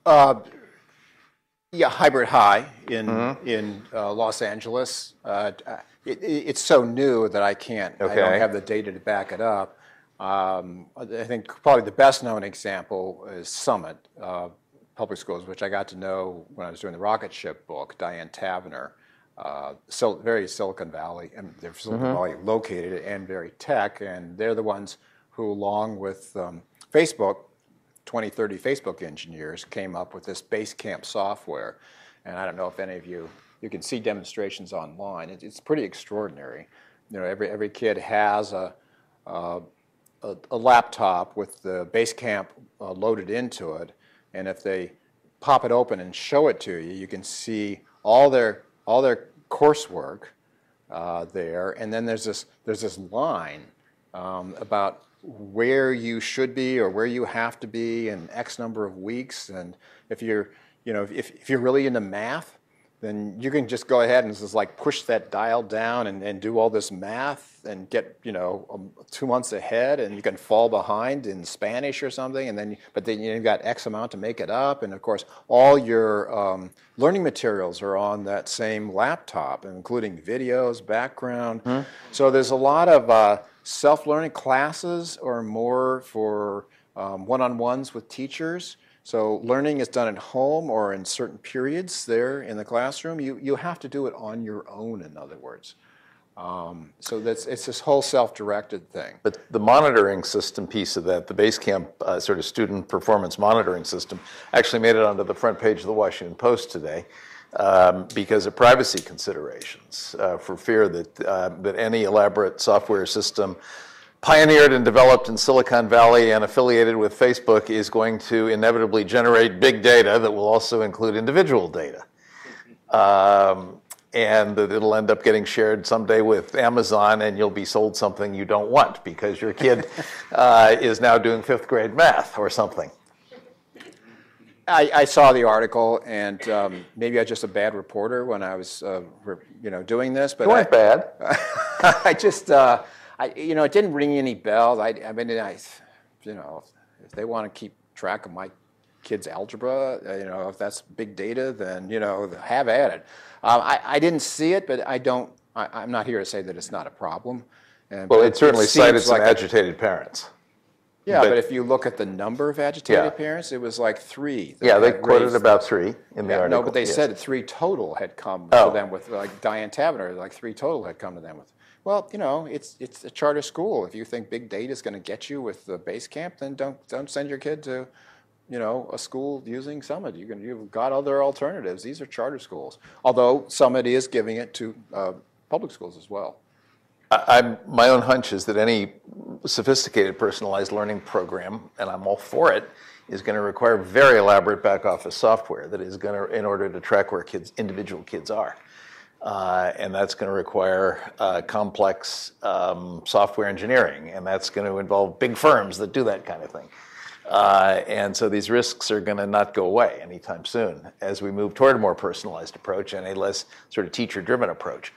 Yeah, Hybrid High in Los Angeles. It's so new that I can't. Okay. I don't have the data to back it up. I think probably the best known example is Summit Public Schools, which I got to know when I was doing the rocket ship book. Diane Tavener, very Silicon Valley, and they're Silicon Valley located and very tech, and they're the ones who, along with Facebook, 2030 Facebook engineers, came up with this Basecamp software. And I don't know if any of you can see demonstrations online. It's pretty extraordinary. You know, every kid has a laptop with the Basecamp loaded into it, and if they pop it open and show it to you, you can see all their coursework there. And then there's this line about where you should be or where you have to be in X number of weeks. And if you're really into math, then you can just go ahead and just like push that dial down and do all this math and get 2 months ahead, and you can fall behind in Spanish or something, but then you've got X amount to make it up, and of course all your learning materials are on that same laptop, including videos, background. So there's a lot of self-learning classes or more for one-on-ones with teachers. So learning is done at home or in certain periods there in the classroom. You have to do it on your own, in other words. So it's this whole self-directed thing. But the monitoring system piece of that, the Basecamp sort of student performance monitoring system, actually made it onto the front page of the Washington Post today because of privacy considerations, for fear that any elaborate software system pioneered and developed in Silicon Valley and affiliated with Facebook is going to inevitably generate big data that will also include individual data. And that it'll end up getting shared someday with Amazon, and you'll be sold something you don't want because your kid is now doing 5th grade math or something. I saw the article, and maybe I was just a bad reporter when I was doing this. But you weren't bad. I just... it didn't ring any bells. If they want to keep track of my kids' algebra, if that's big data, then have at it. I didn't see it, but I'm not here to say that it's not a problem. Well, it certainly cited some agitated parents. Yeah, but if you look at the number of agitated parents, it was like 3. Yeah, they quoted about 3 in the article. No, but they said 3 total had come to them with, like Diane Tavener, like 3 total had come to them with. Well, it's a charter school. If you think big data is going to get you with the Basecamp, then don't send your kid to, a school using Summit. You've got other alternatives. These are charter schools. Although Summit is giving it to public schools as well. My own hunch is that any sophisticated personalized learning program, and I'm all for it, is going to require very elaborate back office software that is going to, in order to track where individual kids are. And that's going to require complex software engineering, and that's going to involve big firms that do that kind of thing. And so these risks are going to not go away anytime soon as we move toward a more personalized approach and a less sort of teacher-driven approach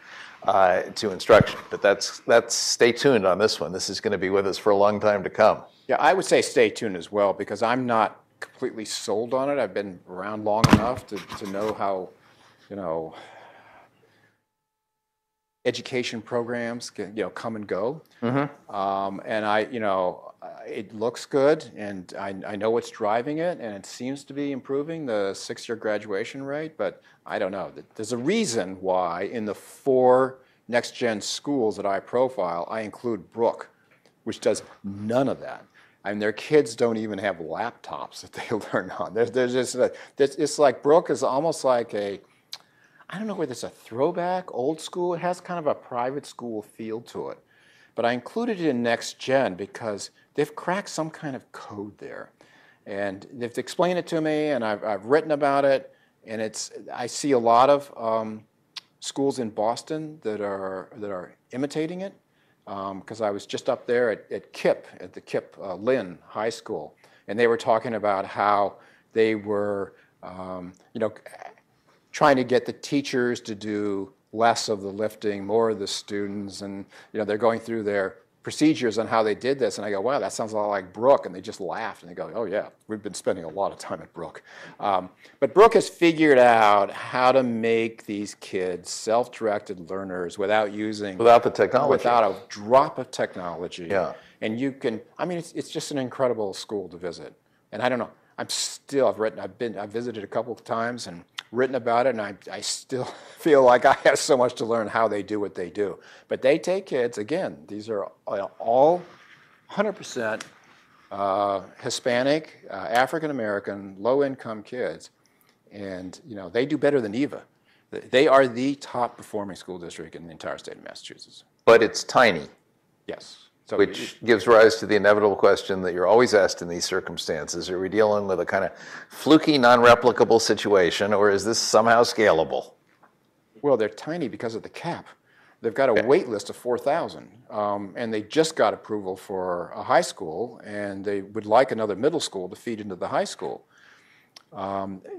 to instruction. But that's stay tuned on this one. This is going to be with us for a long time to come. Yeah, I would say stay tuned as well, because I'm not completely sold on it. I've been around long enough to know how, education programs can, come and go. And it looks good, and I know what's driving it, and it seems to be improving the 6-year graduation rate, but I don't know. There's a reason why in the 4 next-gen schools that I profile, I include Brook, which does none of that. I mean, their kids don't even have laptops that they learn on. There's just it's like Brook is almost like I don't know whether it's a throwback, old school. It has kind of a private school feel to it. But I included it in Next Gen because they've cracked some kind of code there. And they've explained it to me, and I've written about it. And I see a lot of schools in Boston that are imitating it. because I was just up there at KIPP, at the KIPP Lynn High School, and they were talking about how they were, trying to get the teachers to do less of the lifting, more of the students, and they're going through their procedures on how they did this, and I go, wow, that sounds a lot like Brooke, and they just laughed, and they go, oh yeah, we've been spending a lot of time at Brooke. But Brooke has figured out how to make these kids self-directed learners without the technology, without a drop of technology. Yeah. And you can, it's just an incredible school to visit. And I don't know, I've visited a couple of times and written about it, and I still feel like I have so much to learn how they do what they do. But they take kids, again, these are all 100% Hispanic, African-American, low-income kids, and they do better than EVA. They are the top performing school district in the entire state of Massachusetts. But it's tiny. Yes. So which gives rise to the inevitable question that you're always asked in these circumstances. Are we dealing with a kind of fluky, non-replicable situation, or is this somehow scalable? Well, they're tiny because of the cap. They've got a wait list of 4,000, and they just got approval for a high school, and they would like another middle school to feed into the high school.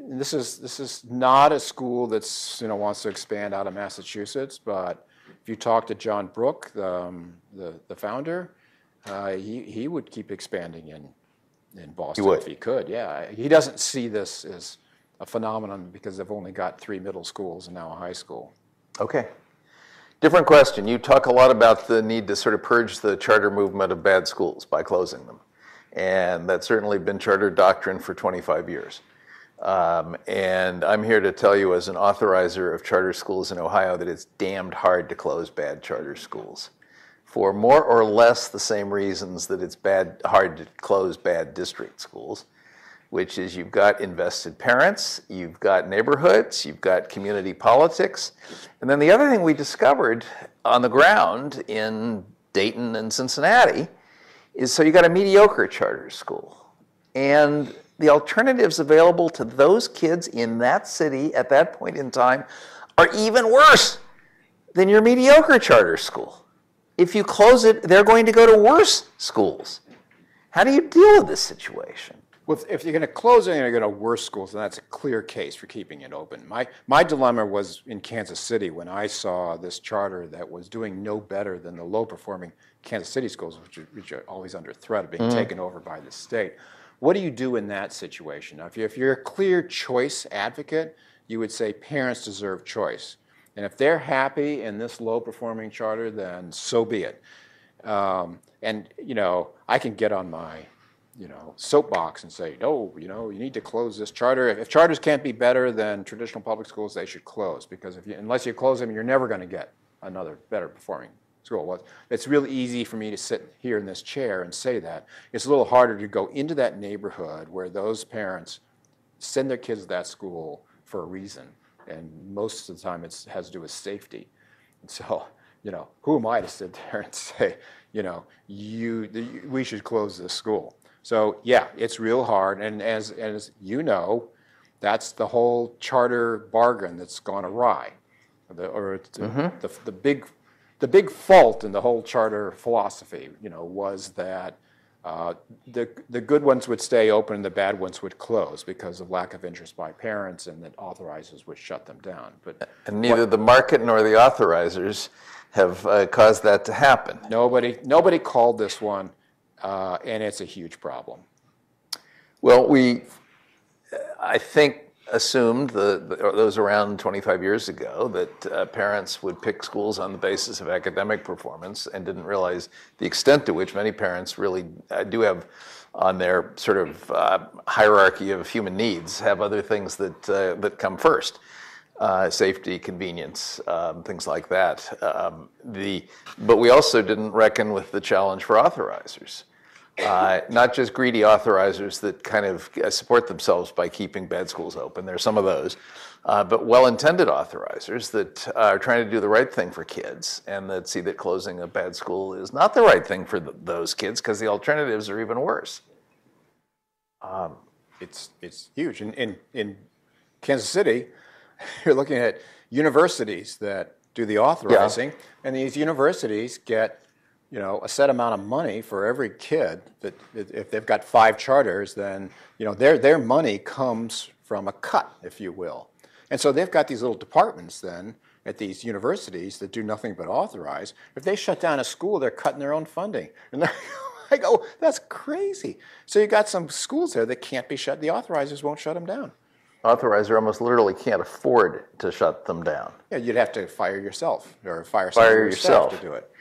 This is not a school that's wants to expand out of Massachusetts, but if you talk to John Brooke, the founder, he would keep expanding in Boston if he could. Yeah, he doesn't see this as a phenomenon because they've only got 3 middle schools and now a high school. Okay. Different question. You talk a lot about the need to sort of purge the charter movement of bad schools by closing them. And that's certainly been charter doctrine for 25 years. And I'm here to tell you as an authorizer of charter schools in Ohio that it's damned hard to close bad charter schools for more or less the same reasons that it's hard to close bad district schools, which is you've got invested parents, you've got neighborhoods, you've got community politics. And then the other thing we discovered on the ground in Dayton and Cincinnati is so you got a mediocre charter school. And the alternatives available to those kids in that city at that point in time are even worse than your mediocre charter school. If you close it, they're going to go to worse schools. How do you deal with this situation? Well, if you're going to close it and you're going to worse schools, then that's a clear case for keeping it open. My dilemma was in Kansas City when I saw this charter that was doing no better than the low-performing Kansas City schools, which are always under threat of being taken over by the state. What do you do in that situation? Now, if you're a clear choice advocate, you would say parents deserve choice. And if they're happy in this low-performing charter, then so be it. And, I can get on my, soapbox and say, no, you need to close this charter. If charters can't be better than traditional public schools, they should close. Because unless you close them, you're never going to get another better performing school. Well, it's really easy for me to sit here in this chair and say that. It's a little harder to go into that neighborhood where those parents send their kids to that school for a reason. And most of the time it has to do with safety. And so, who am I to sit there and say, we should close this school? So, yeah, it's real hard. And as you know, that's the whole charter bargain that's gone awry. The big fault in the whole charter philosophy, was that the good ones would stay open and the bad ones would close because of lack of interest by parents, and that authorizers would shut them down. And neither the market nor the authorizers have caused that to happen. Nobody called this one, and it's a huge problem. Well, I think, assumed those around 25 years ago that parents would pick schools on the basis of academic performance and didn't realize the extent to which many parents really do have on their sort of hierarchy of human needs, have other things that come first. Safety, convenience, things like that. But we also didn't reckon with the challenge for authorizers. Not just greedy authorizers that kind of support themselves by keeping bad schools open. There are some of those. But well-intended authorizers that are trying to do the right thing for kids and that see that closing a bad school is not the right thing for those kids because the alternatives are even worse. It's huge. In Kansas City, you're looking at universities that do the authorizing, and these universities get a set amount of money for every kid. That if they've got 5 charters, then their money comes from a cut, if you will. And so they've got these little departments then at these universities that do nothing but authorize. If they shut down a school, they're cutting their own funding. And I go, that's crazy. So you got some schools there that can't be shut. The authorizers won't shut them down. Authorizer almost literally can't afford to shut them down. Yeah, you'd have to fire yourself or fire some of your staff to do it.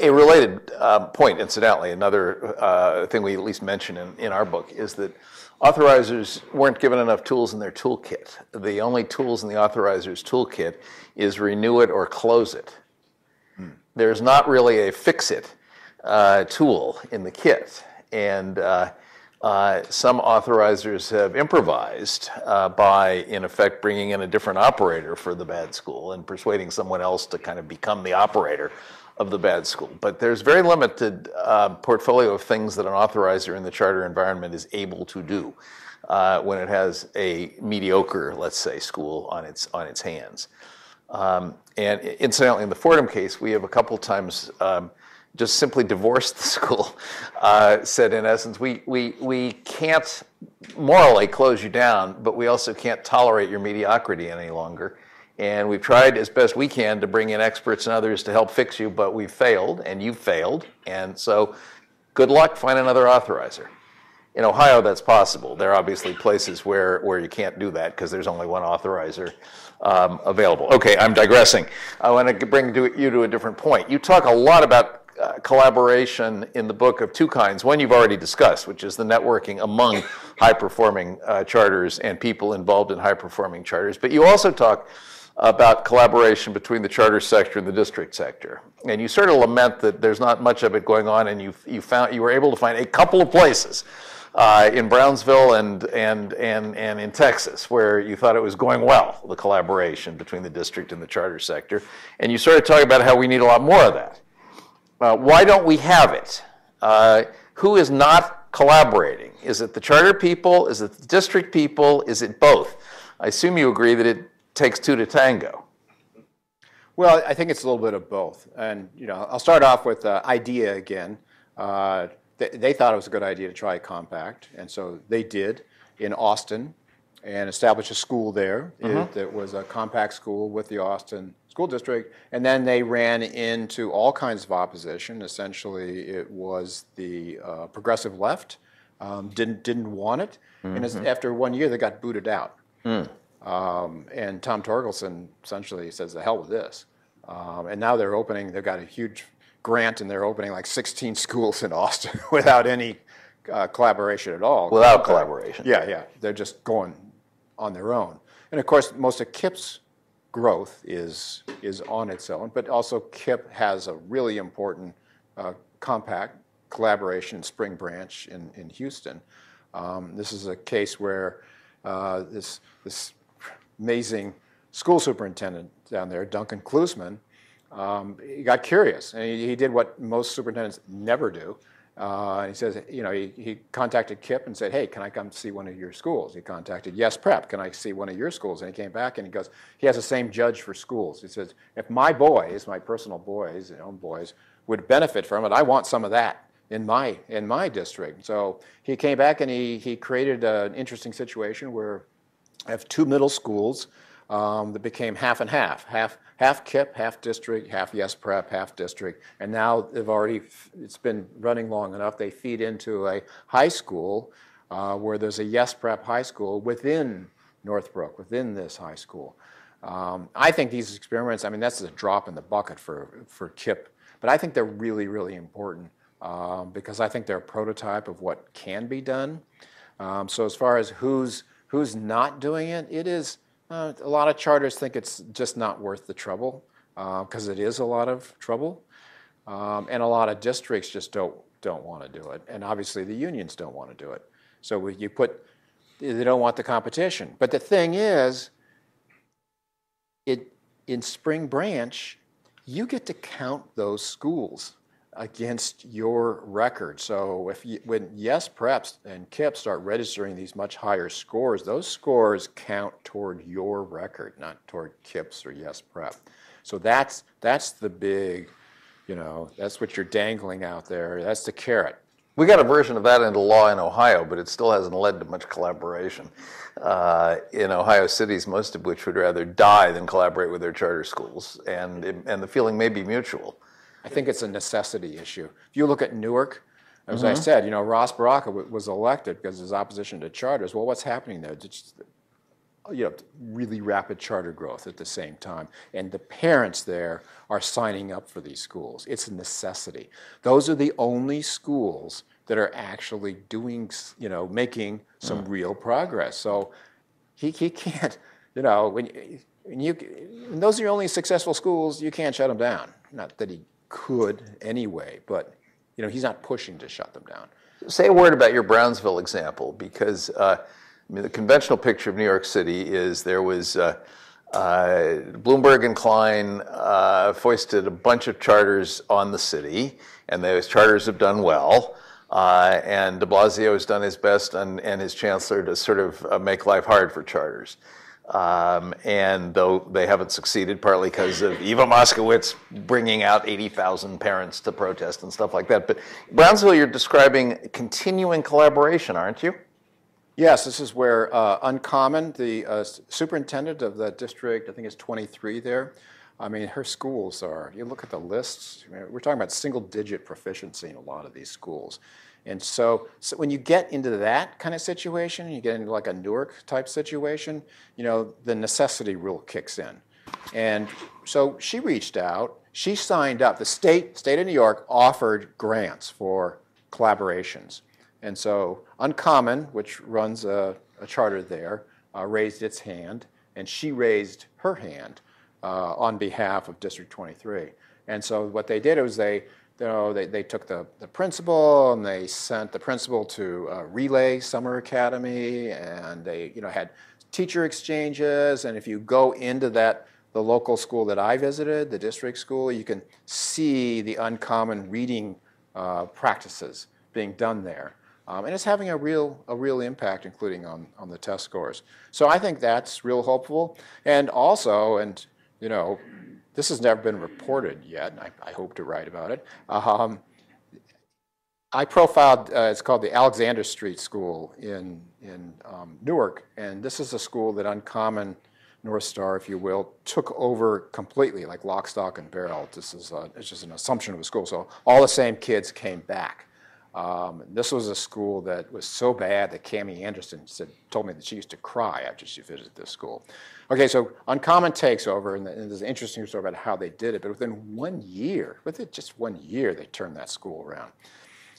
A related point, incidentally, another thing we at least mention in our book is that authorizers weren't given enough tools in their toolkit. The only tools in the authorizer's toolkit is renew it or close it. There's not really a fix-it tool in the kit. And some authorizers have improvised by, in effect, bringing in a different operator for the bad school and persuading someone else to kind of become the operator of the bad school. But there's very limited portfolio of things that an authorizer in the charter environment is able to do when it has a mediocre, let's say, school on its hands. And incidentally, in the Fordham case, we have a couple times just simply divorced the school, said in essence, we can't morally close you down, but we also can't tolerate your mediocrity any longer. And we've tried as best we can to bring in experts and others to help fix you, but we've failed, and you've failed. And so good luck, find another authorizer. In Ohio, that's possible. There are obviously places where you can't do that because there's only one authorizer available. Okay, I'm digressing. I want to bring you to a different point. You talk a lot about collaboration in the book of 2 kinds. One you've already discussed, which is the networking among high-performing charters and people involved in high-performing charters. But you also talk about collaboration between the charter sector and the district sector. And you sort of lament that there's not much of it going on, and you were able to find a couple of places in Brownsville and in Texas where you thought it was going well, the collaboration between the district and the charter sector. And you sort of talk about how we need a lot more of that. Why don't we have it? Who is not collaborating? Is it the charter people? Is it the district people? Is it both? I assume you agree that it takes 2 to tango. Well, I think it's a little bit of both. And I'll start off with IDEA again. They thought it was a good idea to try a compact, and so they did in Austin and established a school there. It was a compact school with the Austin School District, and then they ran into all kinds of opposition. Essentially, it was the progressive left didn't want it, and after 1 year, they got booted out. And Tom Torgelson essentially says, "The hell with this." And now they've got a huge grant, and they're opening like 16 schools in Austin without any collaboration at all. Without collaboration. Yeah. They're just going on their own. And of course, most of KIPP's growth is on its own, but also KIPP has a really important compact collaboration Spring Branch in Houston. This is a case where this amazing school superintendent down there, Duncan Klusman, he got curious, and he did what most superintendents never do. And he says, he contacted KIPP and said, "Hey, can I come see one of your schools?" He contacted Yes Prep, "Can I see one of your schools?" And he came back and he goes, he has the same judge for schools. He says, "If my boys, my personal boys, own boys, would benefit from it, I want some of that in my district." So he came back and he created an interesting situation where I have 2 middle schools that became half and half KIPP, half district, half Yes Prep, half district, and now it's been running long enough. They feed into a high school where there's a Yes Prep high school within Northbrook, within this high school. I think these experiments, that's a drop in the bucket for KIPP, but I think they're really, really important because I think they're a prototype of what can be done. So as far as who's not doing it, it is. A lot of charters think it's just not worth the trouble because it is a lot of trouble, and a lot of districts just don't want to do it, and obviously the unions don't want to do it. So they don't want the competition. But the thing is, in Spring Branch, you get to count those schools against your record. So when Yes Preps and KIPP start registering these much higher scores, those scores count toward your record, not toward KIPP's or Yes Prep. So that's the big You know, that's what you're dangling out there. That's the carrot. We got a version of that into law in Ohio, but it still hasn't led to much collaboration. In Ohio cities, most of which would rather die than collaborate with their charter schools, and the feeling may be mutual. I think it's a necessity issue. If you look at Newark, as I said, you know, Ross Baraka was elected because of his opposition to charters. Well, what's happening there? Just, you know, really rapid charter growth at the same time. And the parents there are signing up for these schools. It's a necessity. Those are the only schools that are actually doing, you know, making some real progress. So he can't, you know, when those are your only successful schools, you can't shut them down. Not that he could anyway, but, you know, he's not pushing to shut them down. Say a word about your Brownsville example, because I mean, the conventional picture of New York City is there was Bloomberg and Klein foisted a bunch of charters on the city, and those charters have done well. And de Blasio has done his best, and his chancellor, to sort of make life hard for charters. And though they haven't succeeded, partly because of Eva Moskowitz bringing out 80,000 parents to protest and stuff like that. But Brownsville, you're describing continuing collaboration, aren't you? Yes, this is where Uncommon, the superintendent of the district, I think it's 23 there. I mean, her schools are, you look at the lists, we're talking about single-digit proficiency in a lot of these schools. And so when you get into that kind of situation, you get into like a Newark type situation, you know, the necessity rule kicks in. And so she reached out, she signed up, the state of New York offered grants for collaborations. And so Uncommon, which runs a charter there, raised its hand, and she raised her hand on behalf of District 23. And so what they did was they took the principal, and they sent the principal to Relay Summer Academy, and they, you know, had teacher exchanges. And if you go into the local school that I visited, the district school, you can see the Uncommon reading practices being done there. And it's having a real impact, including on the test scores. So I think that's real hopeful. And also, and you know, this has never been reported yet, and I hope to write about it. I profiled, it's called the Alexander Street School in Newark, and this is a school that Uncommon, North Star, if you will, took over completely, like lock, stock, and barrel. This is it's just an assumption of a school. So all the same kids came back. This was a school that was so bad that Cammie Anderson told me that she used to cry after she visited this school. Okay, so Uncommon takes over, and there's an interesting story about how they did it, but within 1 year, just 1 year, they turned that school around.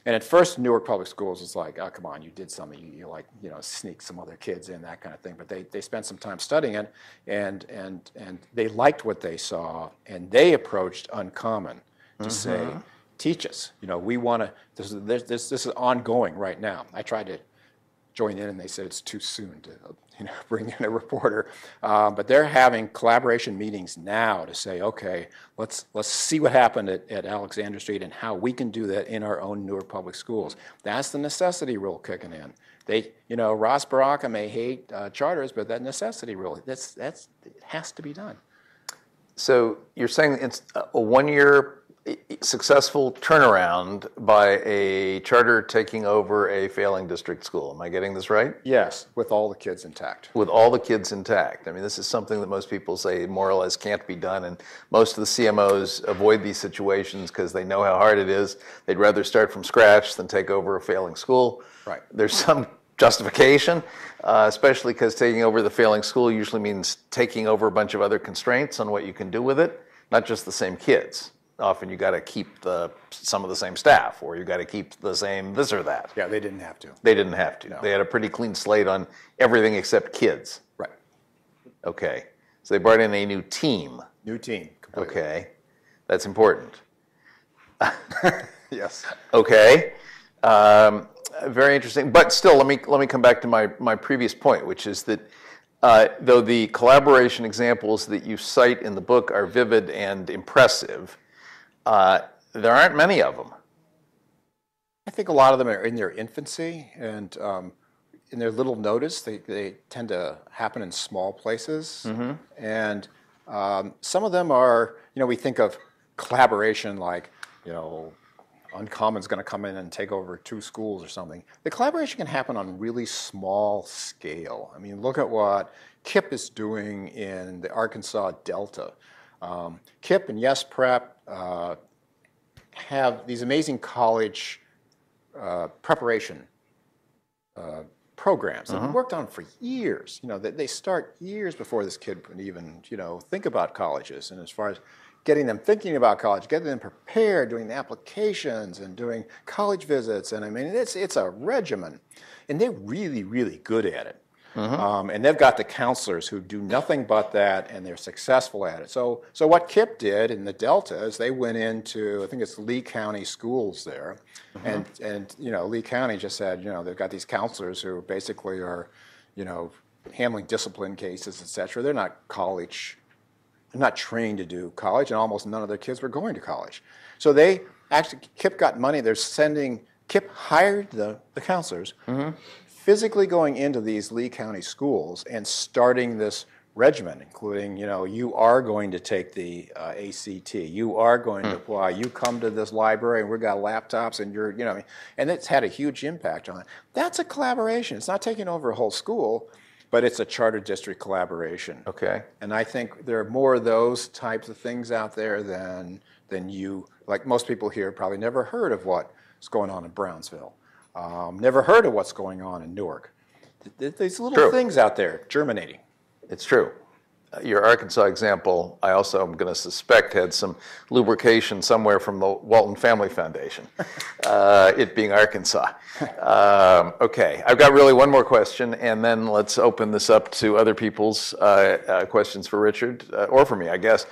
And at first, Newark Public Schools was like, oh, come on, you did something, you like, you know, sneak some other kids in, that kind of thing. But they spent some time studying it, and they liked what they saw, and they approached Uncommon to say, teach us. You know, we want to, this is ongoing right now. I tried to join in, and they said it's too soon to, you know, bring in a reporter. But they're having collaboration meetings now to say, okay, let's see what happened at Alexander Street and how we can do that in our own Newark public schools. That's the necessity rule kicking in. They, you know, Ross Baraka may hate charters, but that necessity rule, it has to be done. So you're saying it's a 1 year successful turnaround by a charter taking over a failing district school. Am I getting this right? Yes, with all the kids intact. With all the kids intact. I mean, this is something that most people say more or less can't be done, and most of the CMOs avoid these situations because they know how hard it is. They'd rather start from scratch than take over a failing school. Right. There's some justification, especially because taking over the failing school usually means taking over a bunch of other constraints on what you can do with it, not just the same kids. Often you got to keep some of the same staff, or you got to keep the same this or that. Yeah, they didn't have to. They didn't have to. No. They had a pretty clean slate on everything except kids. Right. Okay. So they brought in a new team. New team. Completely. Okay. That's important. Yes. Okay. Very interesting. But still, let me come back to my previous point, which is that though the collaboration examples that you cite in the book are vivid and impressive, there aren't many of them. I think a lot of them are in their infancy, and in their little notice, they tend to happen in small places. And some of them are, you know, we think of collaboration like, Uncommon's going to come in and take over 2 schools or something. The collaboration can happen on really small scale. I mean, look at what KIPP is doing in the Arkansas Delta. KIPP and Yes Prep have these amazing college preparation programs that we've worked on for years. They start years before this kid would even, think about colleges. And as far as getting them thinking about college, getting them prepared, doing the applications and doing college visits. And I mean, it's a regimen. And they're really, really good at it. And they've got the counselors who do nothing but that, and they're successful at it. So what KIPP did in the Delta is they went into, I think it's Lee County schools there, and Lee County just said, they've got these counselors who basically are, handling discipline cases, et cetera. They're not trained to do college, and almost none of their kids were going to college. So they actually, KIPP got money. KIPP hired the counselors, physically going into these Lee County schools and starting this regimen, including, you are going to take the ACT, you are going to apply, you come to this library and we've got laptops and and it's had a huge impact on it. That's a collaboration. It's not taking over a whole school, but it's a charter district collaboration. Okay. And I think there are more of those types of things out there than you, like most people here probably never heard of what's going on in Brownsville. Never heard of what's going on in Newark. These little things out there germinating. It's true. Your Arkansas example, I also am going to suspect had some lubrication somewhere from the Walton Family Foundation, it being Arkansas. Okay, I've got really one more question, and then let's open this up to other people's questions for Richard, or for me, I guess.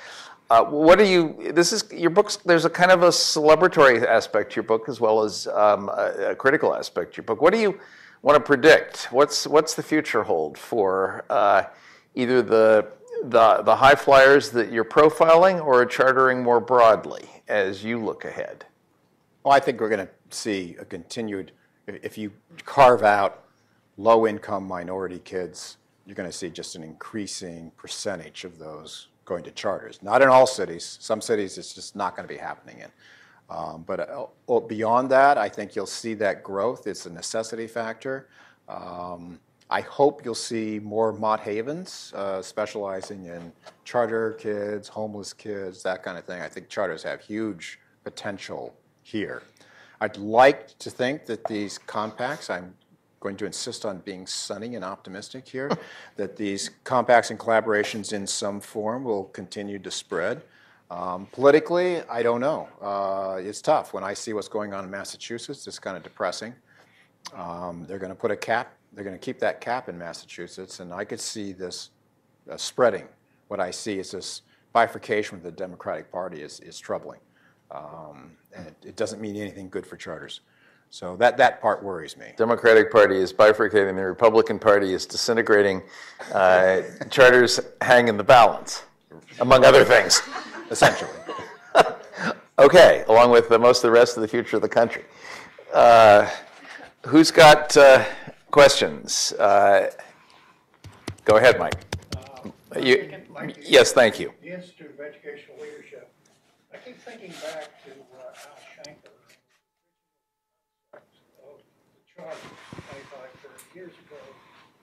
This is your book's, there's a kind of a celebratory aspect to your book as well as a critical aspect to your book. What do you want to predict? What's the future hold for either the high flyers that you're profiling or chartering more broadly as you look ahead? Well, I think we're going to see a continued, if you carve out low-income minority kids, you're going to see just an increasing percentage of those going to charters. Not in all cities. Some cities it's just not going to be happening in. But beyond that, I think you'll see that growth. It's a necessity factor. I hope you'll see more Mott Havens specializing in charter kids, homeless kids, that kind of thing. I think charters have huge potential here. I'd like to think that these compacts, I'm going to insist on being sunny and optimistic here, that these compacts and collaborations in some form will continue to spread. Politically, I don't know. It's tough. When I see what's going on in Massachusetts, it's kind of depressing. They're going to put a cap. They're going to keep that cap in Massachusetts, and I could see this spreading. What I see is this bifurcation with the Democratic Party is troubling, and it doesn't mean anything good for charters. So that part worries me. Democratic Party is bifurcating. The Republican Party is disintegrating. Charters hang in the balance, among other things. Essentially. Okay, along with most of the rest of the future of the country. Who's got questions? Go ahead, Mike. Yes, thank you. The Institute of Educational Leadership. I keep thinking back to Al Shanker, of the charter 25, 30 years ago,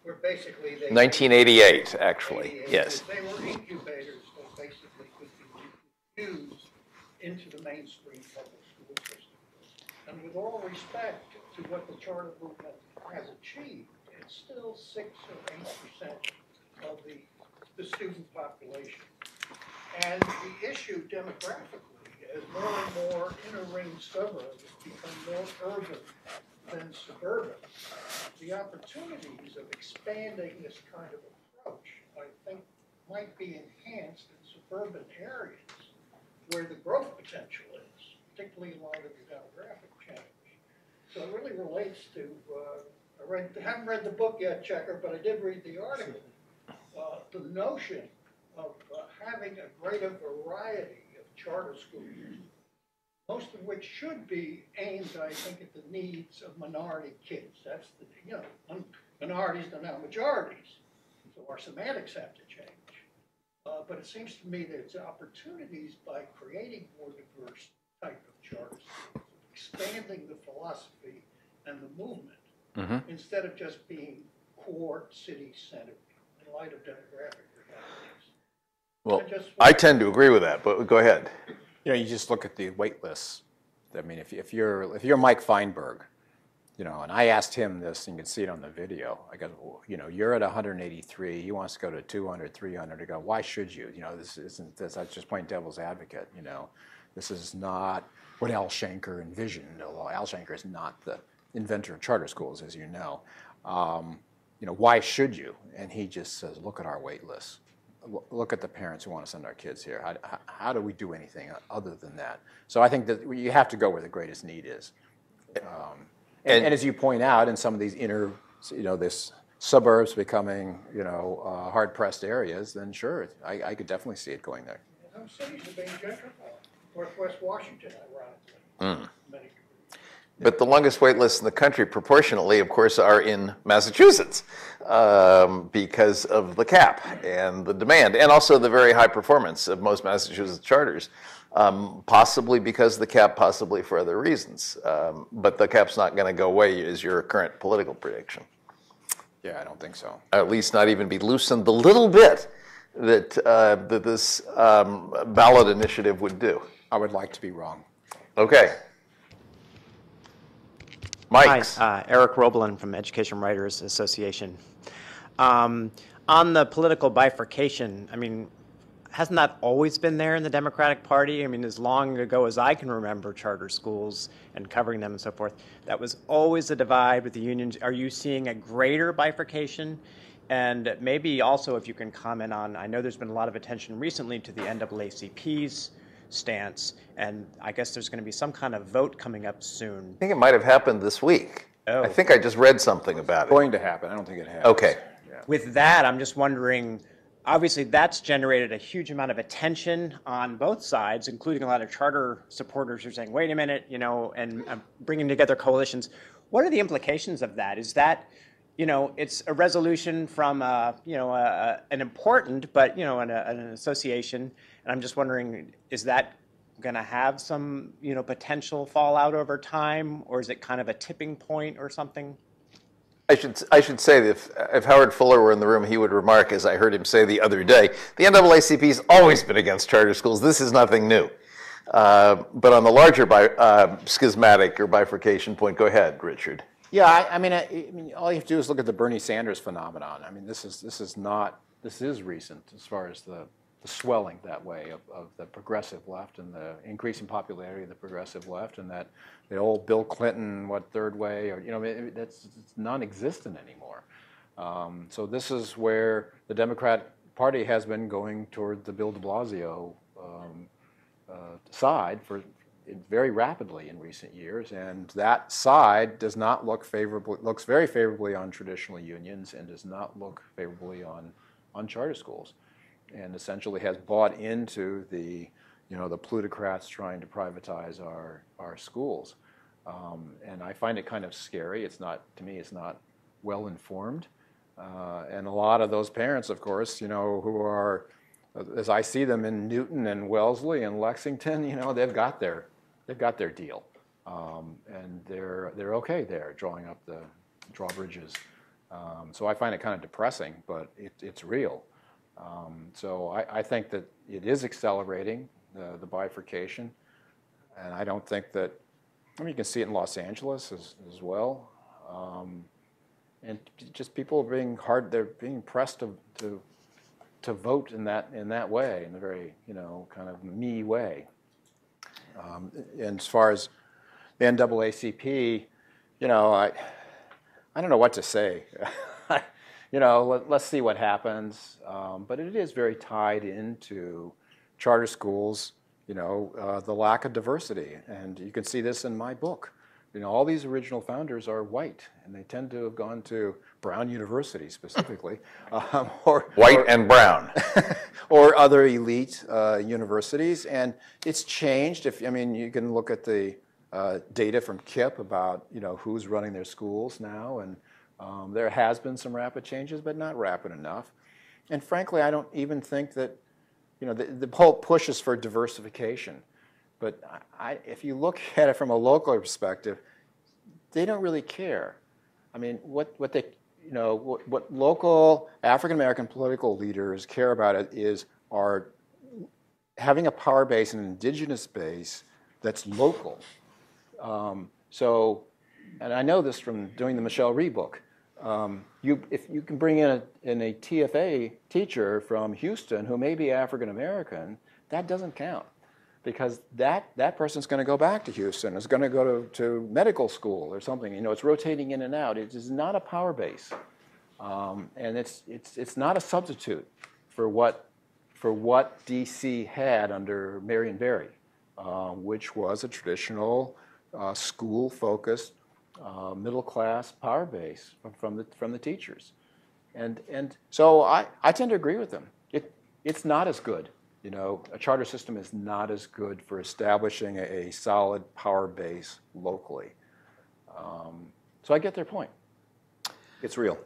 where basically they... 1988, actually, yes. They were incubators that basically could be used into the mainstream public school system. And with all respect to what the charter movement has achieved, it's still 6 or 8% of the student population. And the issue demographically, as more and more inner ring suburbs become more urban than suburban, the opportunities of expanding this kind of approach, I think, might be enhanced in suburban areas where the growth potential is, particularly in light of the demographic change. So it really relates to, I haven't read the book yet, Checker, but I did read the article. The notion of having a greater variety of charter schools, most of which should be aimed, I think, at the needs of minority kids. That's the, minorities are now majorities, so our semantics have to change. But it seems to me there's opportunities by creating more diverse type of charter schools, expanding the philosophy and the movement, instead of just being core city-centered in light of demographic realities. Well, I tend to agree with that, but go ahead. You know, you just look at the wait lists. I mean, if you're Mike Feinberg, you know, and I asked him this, and you can see it on the video. I go, well, you know, you're at 183. He wants to go to 200, 300. I go, why should you? You know, this isn't this. I just playing devil's advocate. You know, this is not what Al Shanker envisioned. Although Al Shanker is not the inventor of charter schools, as you know. You know, why should you? And he just says, look at our wait lists. Look at the parents who want to send our kids here. How do we do anything other than that? So I think that you have to go where the greatest need is. And as you point out, in some of these inner, you know, this suburbs becoming, you know, hard-pressed areas, then sure, I could definitely see it going there. Some cities are being gentrified. Northwest Washington, ironically. Many degrees. But the longest wait lists in the country, proportionately, of course, are in Massachusetts because of the cap and the demand, and also the very high performance of most Massachusetts charters, possibly because of the cap, possibly for other reasons. But the cap's not going to go away, is your current political prediction. Yeah, I don't think so. At least not even be loosened the little bit that this ballot initiative would do. I would like to be wrong. Okay. Mike's. Hi, Eric Roblin from Education Writers Association. On the political bifurcation, I mean, hasn't that always been there in the Democratic Party? I mean, as long ago as I can remember charter schools and covering them and so forth, that was always a divide with the unions. Are you seeing a greater bifurcation? And maybe also if you can comment on, I know there's been a lot of attention recently to the NAACP's stance, and I guess there's going to be some kind of vote coming up soon. I think it might have happened this week. Oh. I think I just read something about It's going to happen. I don't think it has. Okay. Yeah. With that, I'm just wondering, obviously that's generated a huge amount of attention on both sides, including a lot of charter supporters who are saying, wait a minute, you know, and bringing together coalitions. What are the implications of that? Is that, you know, it's a resolution from, you know, an important, but, you know, an association. And I'm just wondering, is that going to have some, you know, potential fallout over time, or is it kind of a tipping point or something? I should say that if Howard Fuller were in the room, he would remark, as I heard him say the other day, the NAACP has always been against charter schools. This is nothing new. But on the larger schismatic or bifurcation point, go ahead, Richard. Yeah, I mean, all you have to do is look at the Bernie Sanders phenomenon. I mean, this is recent as far as the swelling that way of the progressive left and the increasing popularity of the progressive left, and that the old Bill Clinton, third way, or, you know, it's non-existent anymore. So this is where the Democrat Party has been going toward the Bill de Blasio side very rapidly in recent years, and that side does not look favorably, looks very favorably on traditional unions and does not look favorably on charter schools, and essentially has bought into the, you know, the plutocrats trying to privatize our schools. And I find it kind of scary. It's not, to me, it's not well informed. And a lot of those parents, of course, you know, who are, as I see them in Newton and Wellesley and Lexington, you know, they've got their deal. And they're okay there, drawing up the drawbridges. So I find it kind of depressing, but it's real. So I think that it is accelerating, the bifurcation. And I don't think that, I mean, you can see it in Los Angeles as well. And just people they're being pressed to vote in that way, in a very, you know, kind of me way. And as far as the NAACP, you know, I don't know what to say. You know, let's see what happens. But it is very tied into charter schools, you know, the lack of diversity. And you can see this in my book. You know, all these original founders are white, and they tend to have gone to Brown University specifically. White and brown. Or other elite universities. And it's changed. I mean, you can look at the data from KIPP about, you know, who's running their schools now. And there has been some rapid changes, but not rapid enough. And frankly, I don't even think that the whole push is for diversification. But if you look at it from a local perspective, they don't really care. I mean, what local African American political leaders care about are having a power base, an indigenous base that's local. And I know this from doing the Michelle Rhee book. If you can bring in a TFA teacher from Houston who may be African American, that doesn't count, because that person's going to go back to Houston, is going to go to medical school or something. It's rotating in and out. It is not a power base, and it's not a substitute for what DC had under Marion Barry, which was a traditional school-focused middle-class power base from the teachers, and so I tend to agree with them. It's not as good. A charter system is not as good for establishing a solid power base locally. So I get their point. It's real.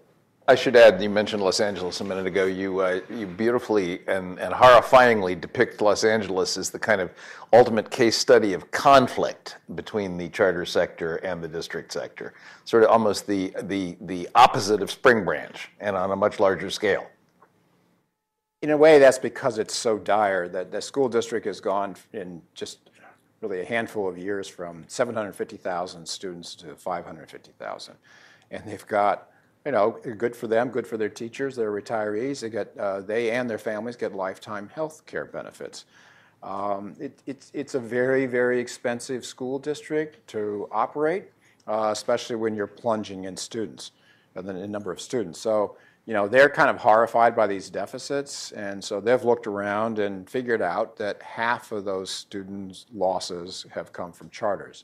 I should add, you mentioned Los Angeles a minute ago. You beautifully and horrifyingly depict Los Angeles as the kind of ultimate case study of conflict between the charter sector and the district sector, sort of almost the opposite of Spring Branch, and on a much larger scale. In a way, that's because it's so dire that the school district has gone in just really a handful of years from 750,000 students to 550,000, and they've got, good for them, good for their teachers, their retirees. They and their families get lifetime health care benefits. It's a very, very expensive school district to operate, especially when you're plunging in students, and the number of students. So, they're kind of horrified by these deficits, and so they've looked around and figured out that half of those students' losses have come from charters.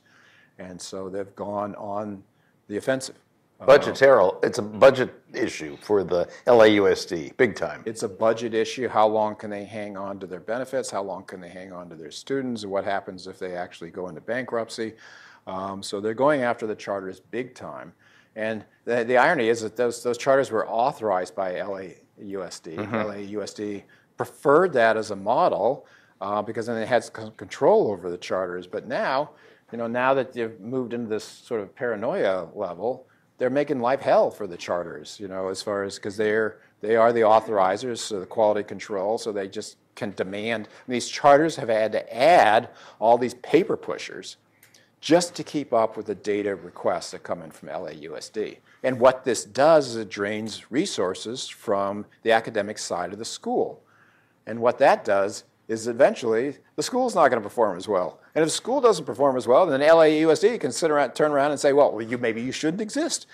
And so they've gone on the offensive. It's a budget issue for the LAUSD, big time. It's a budget issue. How long can they hang on to their benefits? How long can they hang on to their students? And what happens if they actually go into bankruptcy? So they're going after the charters big time. And the irony is that those charters were authorized by LAUSD. Mm-hmm. LAUSD preferred that as a model because then they had control over the charters. But now, now that they've moved into this sort of paranoia level, they're making life hell for the charters, as far as, because they are the authorizers, so the quality control, so they just can demand. These charters have had to add all these paper pushers just to keep up with the data requests that come in from LAUSD. And what this does is it drains resources from the academic side of the school. And what that does is eventually the school's not going to perform as well. And if the school doesn't perform as well, then LAUSD can turn around and say, well, maybe you shouldn't exist.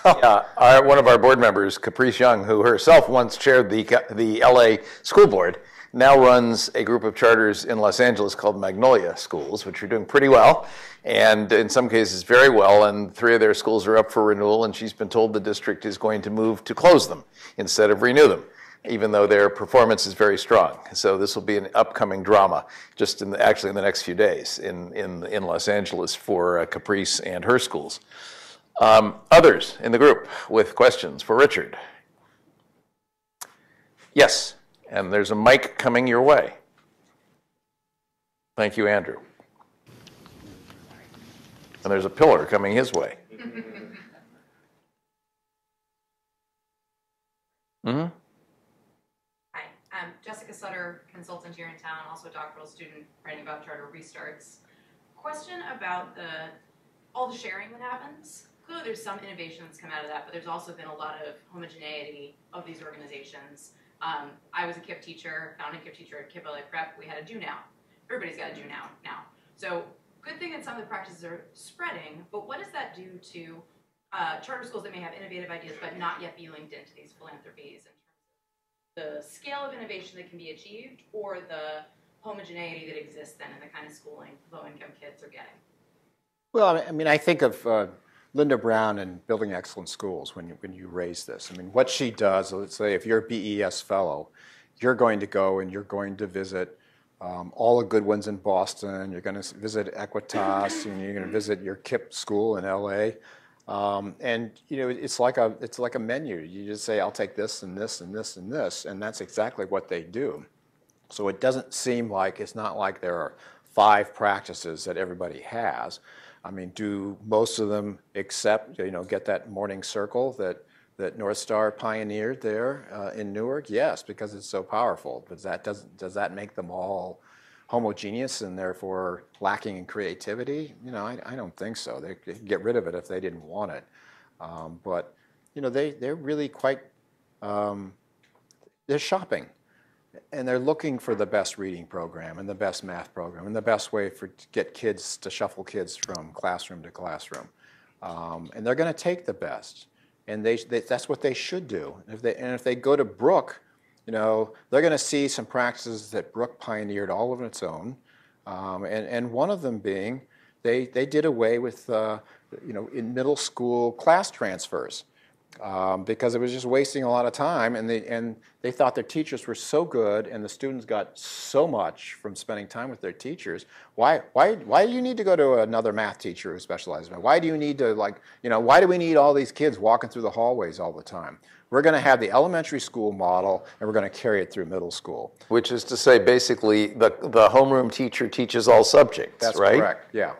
Yeah, one of our board members, Caprice Young, who herself once chaired the LA school board, now runs a group of charters in Los Angeles called Magnolia Schools, which are doing pretty well, and in some cases very well, and 3 of their schools are up for renewal, and she's been told the district is going to move to close them instead of renew them, even though their performance is very strong. So this will be an upcoming drama just in the next few days in Los Angeles for Caprice and her schools. Others in the group with questions for Richard? Yes, and there's a mic coming your way. Thank you, Andrew. And there's a pillar coming his way. Mm-hmm. Hi, I'm Jessica Sutter, consultant here in town, also a doctoral student writing about charter restarts. Question about all the sharing that happens. Clearly there's some innovation that's come out of that, but there's also been a lot of homogeneity of these organizations. I was a KIPP teacher, founding KIPP teacher at KIPP LA Prep. We had a do now. Everybody's got a do now. So good thing that some of the practices are spreading, but what does that do to charter schools that may have innovative ideas but not yet be linked into these philanthropies in terms of the scale of innovation that can be achieved or the homogeneity that exists then in the kind of schooling low-income kids are getting? Well, I mean, I think of Linda Brown and Building Excellent Schools when you raise this. I mean, what she does, let's say if you're a BES fellow, you're going to go and you're going to visit all the good ones in Boston, you're going to visit Equitas, and you're going to visit your KIPP school in LA. And it's like a menu. You just say, I'll take this and this and this and this, and that's exactly what they do. So it doesn't seem like, it's not like there are 5 practices that everybody has. I mean, do most of them accept, get that morning circle that North Star pioneered there in Newark? Yes, because it's so powerful. But does that make them all homogeneous and therefore lacking in creativity? I don't think so. They could get rid of it if they didn't want it. But they're really quite, they're shopping. And they're looking for the best reading program and the best math program and the best way to get kids, to shuffle kids from classroom to classroom. And they're going to take the best. And that's what they should do. And if they go to Brook, they're going to see some practices that Brook pioneered all on its own. And one of them being, they did away with, in middle school class transfers. Because it was just wasting a lot of time, and they thought their teachers were so good, and the students got so much from spending time with their teachers. Why do you need to go to another math teacher who specializes in math? Why do you need to why do we need all these kids walking through the hallways all the time? We're going to have the elementary school model, and we're going to carry it through middle school. Which is to say, basically, the homeroom teacher teaches all subjects, That's right? correct, yeah.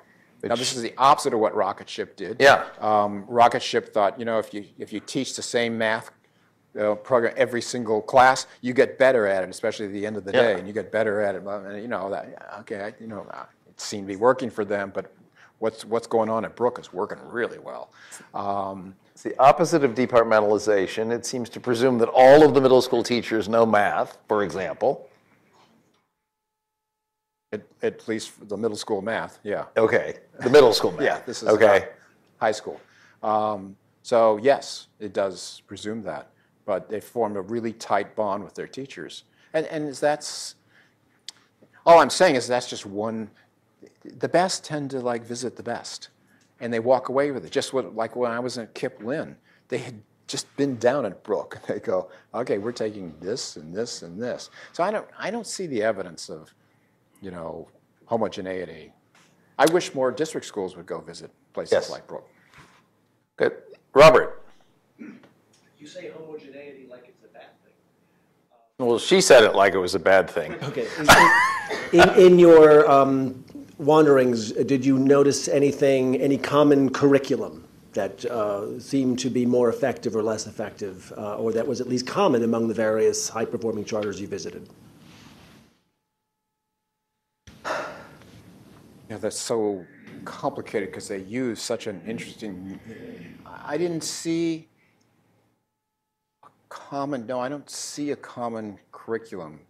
Now, this is the opposite of what Rocket Ship did. Yeah. Rocket Ship thought, if you teach the same math program every single class, you get better at it, especially at the end of the day, and you get better at it. And it seemed to be working for them, but what's going on at Brook is working really well. It's the opposite of departmentalization. It seems to presume that all of the middle school teachers know math, for example. At least for the middle school math, yeah. Okay, the middle school math. Yeah, this is okay. High school. So yes, it does presume that, but they formed a really tight bond with their teachers. And that's, all I'm saying is that's just one, the best tend to visit the best, and they walk away with it. Just like when I was at Kip Lynn, they had just been down at Brook. They go, okay, we're taking this and this and this. So I don't see the evidence of, homogeneity. I wish more district schools would go visit places like Brook. Good. Robert. You say homogeneity like it's a bad thing. Well, she said it like it was a bad thing. Okay. In your wanderings, did you notice any common curriculum that seemed to be more effective or less effective, or that was at least common among the various high-performing charters you visited? That's so complicated because they use such an interesting, I didn't see a common, I don't see a common curriculum.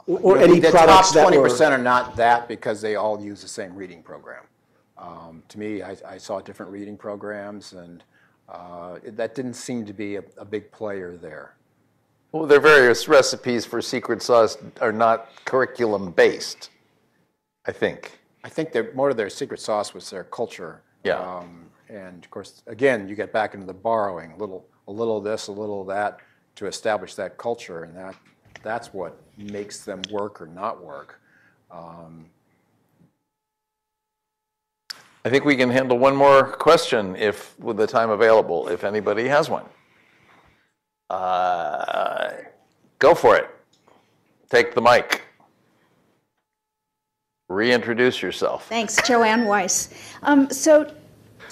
Or any the products top that 20% are not that because they all use the same reading program. To me, I saw different reading programs, and that didn't seem to be a big player there. Well, their various recipes for secret sauce are not curriculum-based, I think. I think more of their secret sauce was their culture. Yeah. And of course, again, you get back into the borrowing, a little of this, a little of that, to establish that culture, and that's what makes them work or not work. I think we can handle one more question with the time available, if anybody has one. Go for it. Take the mic. Reintroduce yourself. Thanks, Joanne Weiss. So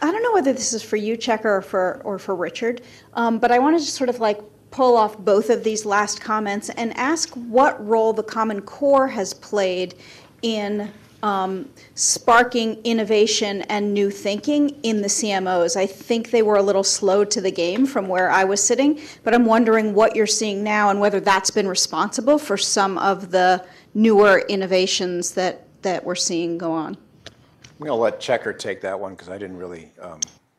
I don't know whether this is for you, Checker, or for Richard, but I wanted to sort of pull off both of these last comments and ask what role the Common Core has played in sparking innovation and new thinking in the CMOs. I think they were a little slow to the game from where I was sitting, but I'm wondering what you're seeing now and whether that's been responsible for some of the newer innovations that we're seeing go on. I'm going to let Checker take that one because I didn't really...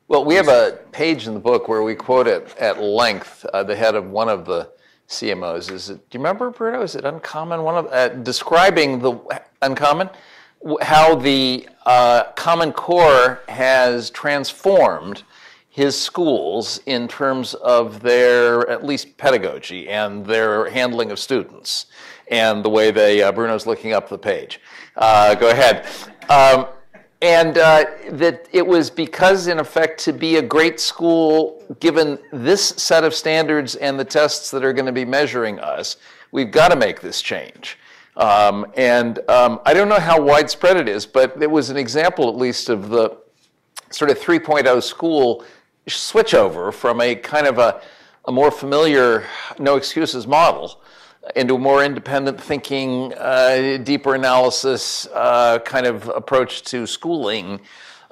Well, we have a page in the book where we quote it at length, the head of one of the CMOs. Do you remember, Bruno? Is it Uncommon? Describing the Uncommon, how the Common Core has transformed his schools in terms of their, at least, pedagogy and their handling of students, and the way Bruno's looking up the page. Go ahead. And that it was because, in effect, to be a great school, given this set of standards and the tests that are going to be measuring us, we've got to make this change. I don't know how widespread it is, but it was an example, at least, of the sort of 3.0 school switchover from a kind of a more familiar no excuses model into a more independent thinking, deeper analysis kind of approach to schooling,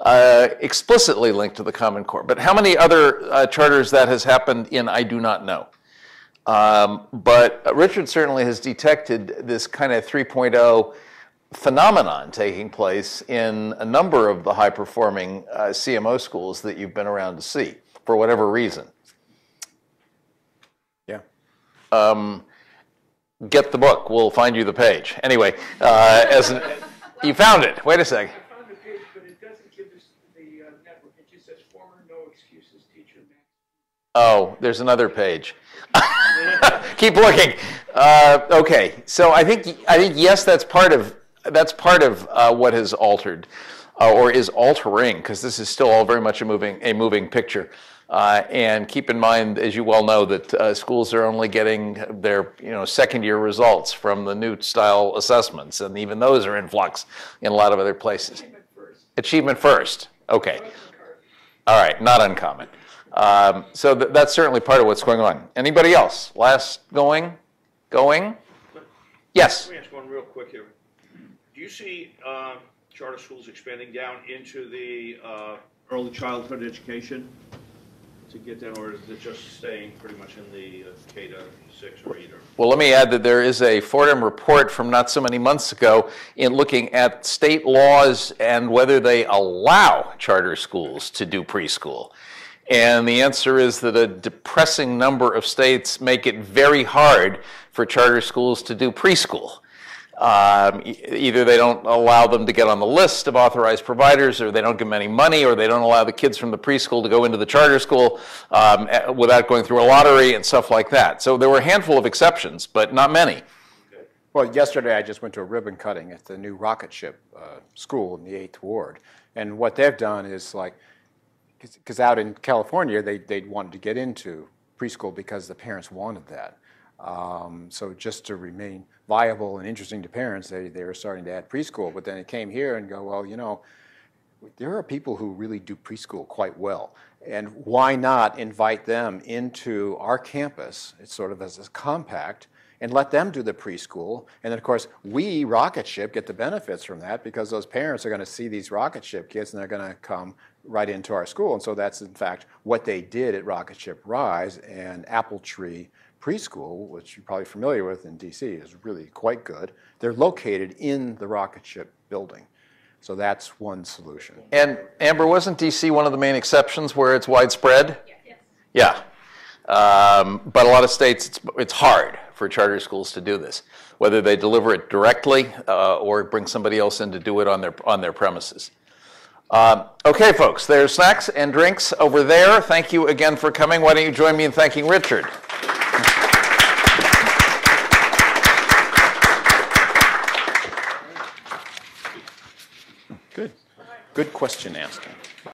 explicitly linked to the Common Core. But how many other charters that has happened in, I do not know. But Richard certainly has detected this kind of 3.0 phenomenon taking place in a number of the high-performing CMO schools that you've been around to see, for whatever reason. Yeah. Get the book. We'll find you the page. Anyway, you found it. Wait a second. I found the page, but it doesn't give us the network. It just says former no excuses teacher. Oh, there's another page. Keep looking. Okay, so I think yes, that's part of what has altered, or is altering, because this is still all very much a moving picture. And keep in mind, as you well know, that schools are only getting their second-year results from the new style assessments, and even those are in flux in a lot of other places. Achievement first. Okay. All right, not uncommon. So that's certainly part of what's going on. Anybody else? Last going? Yes. Let me ask one real quick here. Do you see charter schools expanding down into the early childhood education to get down, or is it just staying pretty much in the K to 6 or 8? Well, let me add that there is a Fordham report from not so many months ago in looking at state laws and whether they allow charter schools to do preschool. And the answer is that a depressing number of states make it very hard for charter schools to do preschool. Either they don't allow them to get on the list of authorized providers, or they don't give them any money, or they don't allow the kids from the preschool to go into the charter school without going through a lottery and stuff like that. So there were a handful of exceptions, but not many. Well, yesterday I just went to a ribbon cutting at the new rocket ship school in the 8th Ward. And what they've done is, like, because out in California, they wanted to get into preschool because the parents wanted that. So just to remain viable and interesting to parents, they were starting to add preschool. But then it came here and go, well, there are people who really do preschool quite well. And why not invite them into our campus, it's sort of as a compact, and let them do the preschool. And then, of course, we, Rocket Ship, get the benefits from that, because those parents are going to see these Rocket Ship kids and they're going to come right into our school. And so that's, in fact, what they did at Rocket Ship Rise. And Apple Tree Preschool, which you're probably familiar with in DC, is really quite good. They're located in the Rocket Ship building. So that's one solution. And Amber, wasn't DC one of the main exceptions where it's widespread? Yes. Yeah. But a lot of states, it's hard for charter schools to do this, whether they deliver it directly or bring somebody else in to do it on their premises. Okay, folks, there's snacks and drinks over there. Thank you again for coming. Why don't you join me in thanking Richard? Good question asking.